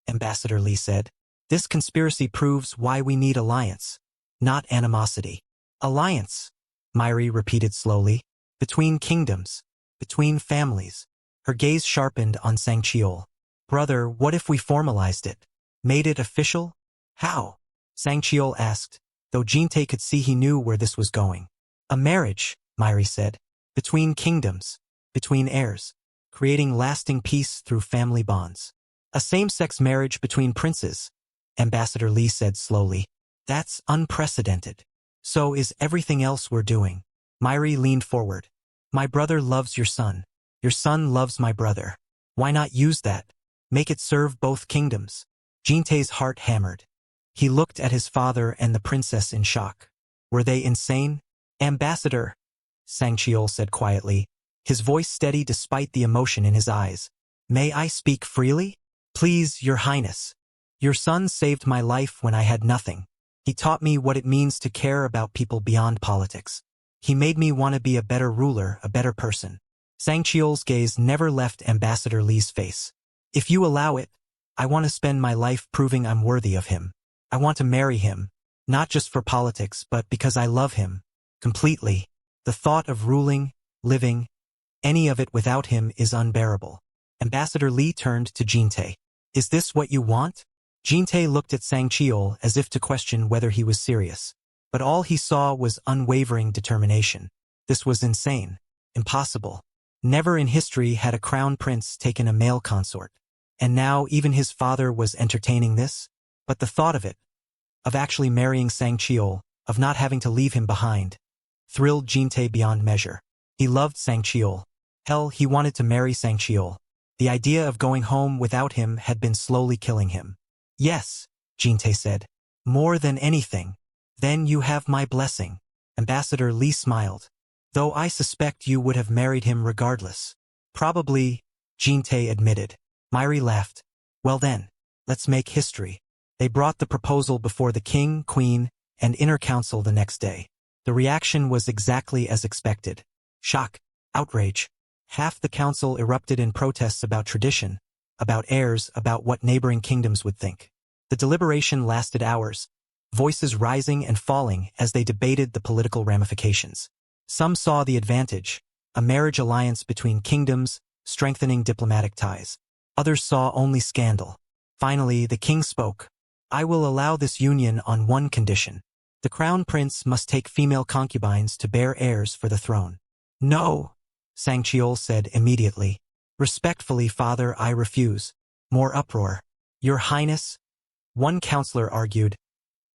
Speaker 1: Ambassador Li said. "This conspiracy proves why we need alliance, not animosity." "Alliance," Myri repeated slowly. "Between kingdoms, between families." Her gaze sharpened on Sang Cheol. "Brother, what if we formalized it? Made it official?" "How?" Sang Cheol asked, though JinTae could see he knew where this was going. "A marriage," Myri said. "Between kingdoms, between heirs. creating lasting peace through family bonds. A same-sex marriage between princes, Ambassador Li said slowly. That's unprecedented. So is everything else we're doing. Myri leaned forward. My brother loves your son. Your son loves my brother. Why not use that? Make it serve both kingdoms. JinTae's heart hammered. He looked at his father and the princess in shock. Were they insane? Ambassador, Sangcheol said quietly, his voice steady despite the emotion in his eyes. May I speak freely? Please, Your Highness. Your son saved my life when I had nothing. He taught me what it means to care about people beyond politics. He made me want to be a better ruler, a better person. Sangcheol's gaze never left Ambassador Li's face. If you allow it, I want to spend my life proving I'm worthy of him. I want to marry him, not just for politics but because I love him. Completely. The thought of ruling, living, any of it without him is unbearable. Ambassador Li turned to JinTae. Is this what you want? JinTae looked at Sangcheol as if to question whether he was serious. But all he saw was unwavering determination. This was insane. Impossible. Never in history had a crown prince taken a male consort. And now even his father was entertaining this? But the thought of it, of actually marrying Sangcheol, of not having to leave him behind, thrilled JinTae beyond measure. He loved Sangcheol. Hell, he wanted to marry Sangcheol. The idea of going home without him had been slowly killing him. Yes, JinTae said. More than anything. Then you have my blessing. Ambassador Li smiled. Though I suspect you would have married him regardless. Probably, JinTae admitted. Myri laughed. Well then, let's make history. They brought the proposal before the king, queen, and inner council the next day. The reaction was exactly as expected. Shock, outrage. Half the council erupted in protests about tradition, about heirs, about what neighboring kingdoms would think. The deliberation lasted hours, voices rising and falling as they debated the political ramifications. Some saw the advantage, a marriage alliance between kingdoms, strengthening diplomatic ties. Others saw only scandal. Finally, the king spoke. I will allow this union on one condition. The crown prince must take female concubines to bear heirs for the throne. No, Sangcheol said immediately. Respectfully, father, I refuse. More uproar. Your Highness? One counselor argued.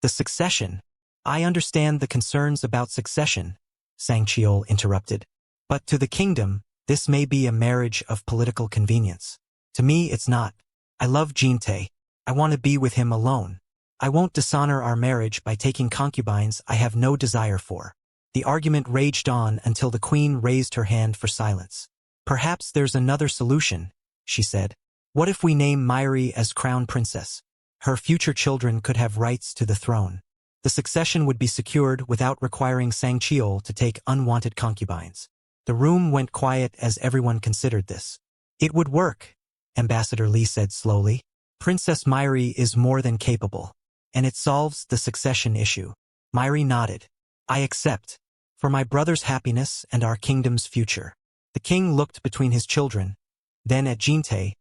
Speaker 1: The succession. I understand the concerns about succession, Sangcheol interrupted. But to the kingdom, this may be a marriage of political convenience. To me, it's not. I love JinTae. I want to be with him alone. I won't dishonor our marriage by taking concubines I have no desire for. The argument raged on until the queen raised her hand for silence. Perhaps there's another solution, she said. What if we name Myri as crown princess? Her future children could have rights to the throne. The succession would be secured without requiring Sangcheol to take unwanted concubines. The room went quiet as everyone considered this. It would work, Ambassador Li said slowly. Princess Myri is more than capable. And it solves the succession issue. Myri nodded. I accept. For my brother's happiness and our kingdom's future. The king looked between his children, then at JinTae,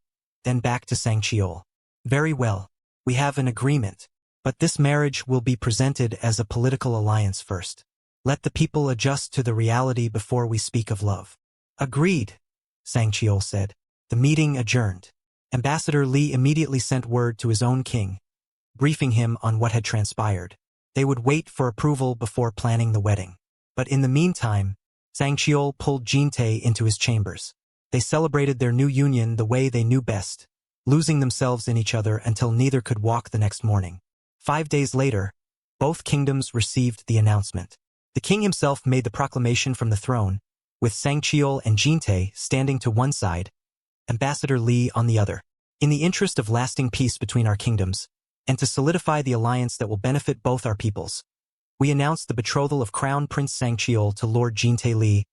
Speaker 1: then back to Sangcheol. Very well. We have an agreement. But this marriage will be presented as a political alliance first. Let the people adjust to the reality before we speak of love. Agreed, Sangcheol said. The meeting adjourned. Ambassador Li immediately sent word to his own king, briefing him on what had transpired. They would wait for approval before planning the wedding. But in the meantime, Sangcheol pulled JinTae into his chambers. They celebrated their new union the way they knew best, losing themselves in each other until neither could walk the next morning. 5 days later, both kingdoms received the announcement. The king himself made the proclamation from the throne, with Sangcheol and JinTae standing to one side, Ambassador Li on the other. In the interest of lasting peace between our kingdoms, and to solidify the alliance that will benefit both our peoples, we announced the betrothal of Crown Prince Sangcheol to Lord JinTae Li,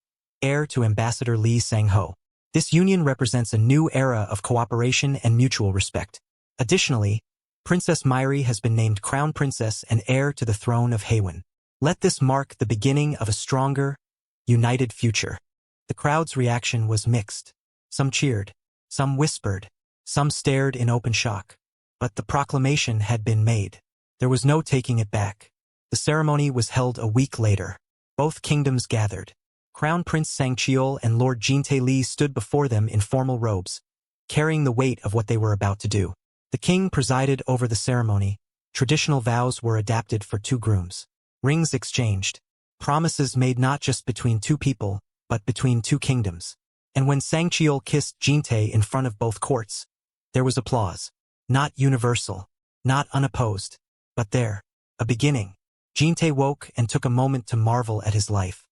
Speaker 1: heir to Ambassador Li Sang-ho. This union represents a new era of cooperation and mutual respect. Additionally, Princess Myri has been named Crown Princess and heir to the throne of Haewon. Let this mark the beginning of a stronger, united future. The crowd's reaction was mixed. Some cheered, some whispered, some stared in open shock. But the proclamation had been made. There was no taking it back. The ceremony was held a week later. Both kingdoms gathered. Crown Prince Sangcheol and Lord JinTae stood before them in formal robes, carrying the weight of what they were about to do. The king presided over the ceremony. Traditional vows were adapted for two grooms. Rings exchanged. Promises made not just between two people, but between two kingdoms. And when Sangcheol kissed JinTae in front of both courts, there was applause. Not universal, not unopposed, but there, a beginning. JinTae woke and took a moment to marvel at his life.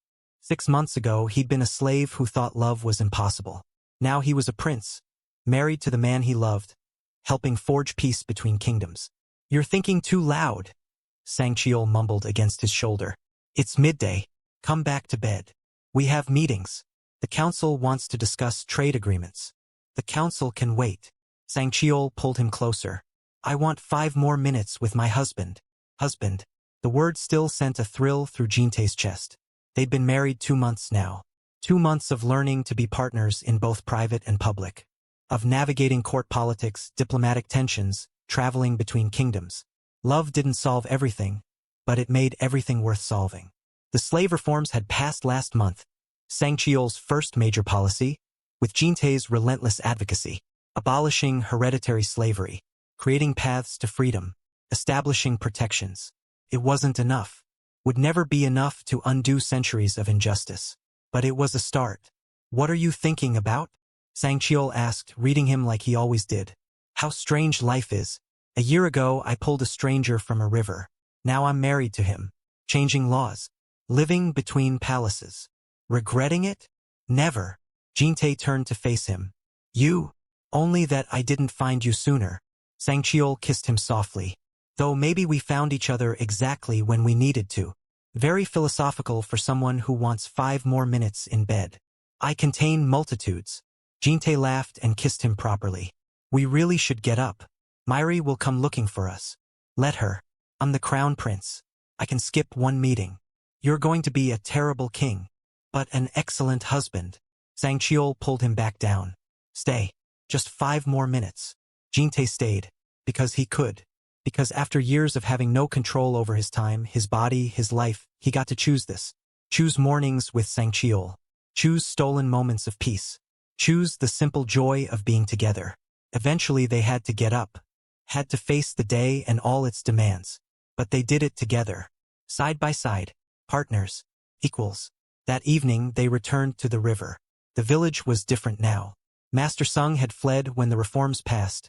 Speaker 1: 6 months ago, he'd been a slave who thought love was impossible. Now he was a prince, married to the man he loved, helping forge peace between kingdoms. "You're thinking too loud," Sangcheol mumbled against his shoulder. "It's midday. Come back to bed. We have meetings. The council wants to discuss trade agreements." "The council can wait." Sangcheol pulled him closer. "I want 5 more minutes with my husband." Husband. The word still sent a thrill through JinTae's chest. They'd been married 2 months now. 2 months of learning to be partners in both private and public. Of navigating court politics, diplomatic tensions, traveling between kingdoms. Love didn't solve everything, but it made everything worth solving. The slave reforms had passed last month. Sangcheol's first major policy, with JinTae's relentless advocacy. Abolishing hereditary slavery. Creating paths to freedom. Establishing protections. It wasn't enough. Would never be enough to undo centuries of injustice. But it was a start. "What are you thinking about?" Sangcheol asked, reading him like he always did. "How strange life is. A year ago, I pulled a stranger from a river. Now I'm married to him. Changing laws. Living between palaces. Regretting it? Never." JinTae turned to face him. "You? Only that I didn't find you sooner." Sangcheol kissed him softly. "Though maybe we found each other exactly when we needed to." Very philosophical for someone who wants 5 more minutes in bed. "I contain multitudes." JinTae laughed and kissed him properly. "We really should get up. Myri will come looking for us." "Let her. I'm the crown prince. I can skip 1 meeting." "You're going to be a terrible king, but an excellent husband." Sangcheol pulled him back down. "Stay. Just 5 more minutes." JinTae stayed. Because he could. Because after years of having no control over his time, his body, his life, he got to choose this. Choose mornings with Sangcheol. Choose stolen moments of peace. Choose the simple joy of being together. Eventually they had to get up. Had to face the day and all its demands. But they did it together. Side by side. Partners. Equals. That evening they returned to the river. The village was different now. Master Sung had fled when the reforms passed,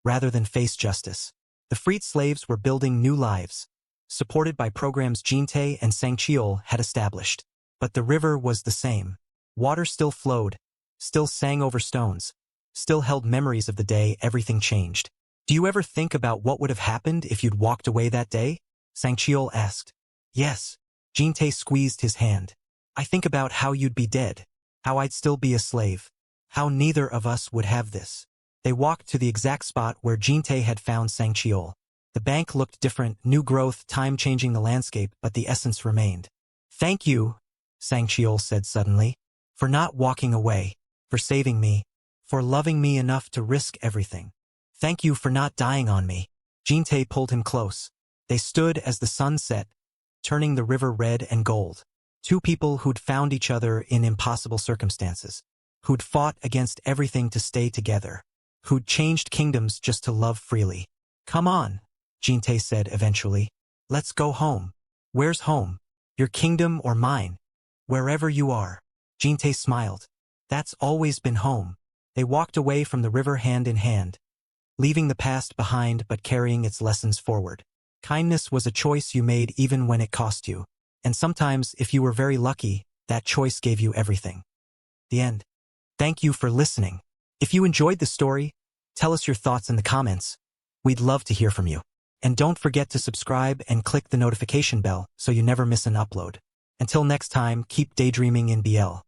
Speaker 1: rather than face justice. The freed slaves were building new lives, supported by programs JinTae and Sangcheol had established. But the river was the same. Water still flowed, still sang over stones, still held memories of the day everything changed. "Do you ever think about what would have happened if you'd walked away that day?" Sangcheol asked. "Yes." JinTae squeezed his hand. "I think about how you'd be dead, how I'd still be a slave, how neither of us would have this." They walked to the exact spot where JinTae had found Sangcheol. The bank looked different, new growth, time changing the landscape, but the essence remained. "Thank you," Sangcheol said suddenly, "for not walking away, for saving me, for loving me enough to risk everything. Thank you for not dying on me." JinTae pulled him close. They stood as the sun set, turning the river red and gold. Two people who'd found each other in impossible circumstances, who'd fought against everything to stay together, who'd changed kingdoms just to love freely. "Come on," JinTae said eventually. "Let's go home." "Where's home? Your kingdom or mine?" "Wherever you are." JinTae smiled. "That's always been home." They walked away from the river hand in hand, leaving the past behind but carrying its lessons forward. Kindness was a choice you made even when it cost you. And sometimes, if you were very lucky, that choice gave you everything. The end. Thank you for listening. If you enjoyed the story, tell us your thoughts in the comments. We'd love to hear from you. And don't forget to subscribe and click the notification bell so you never miss an upload. Until next time, keep daydreaming in BL.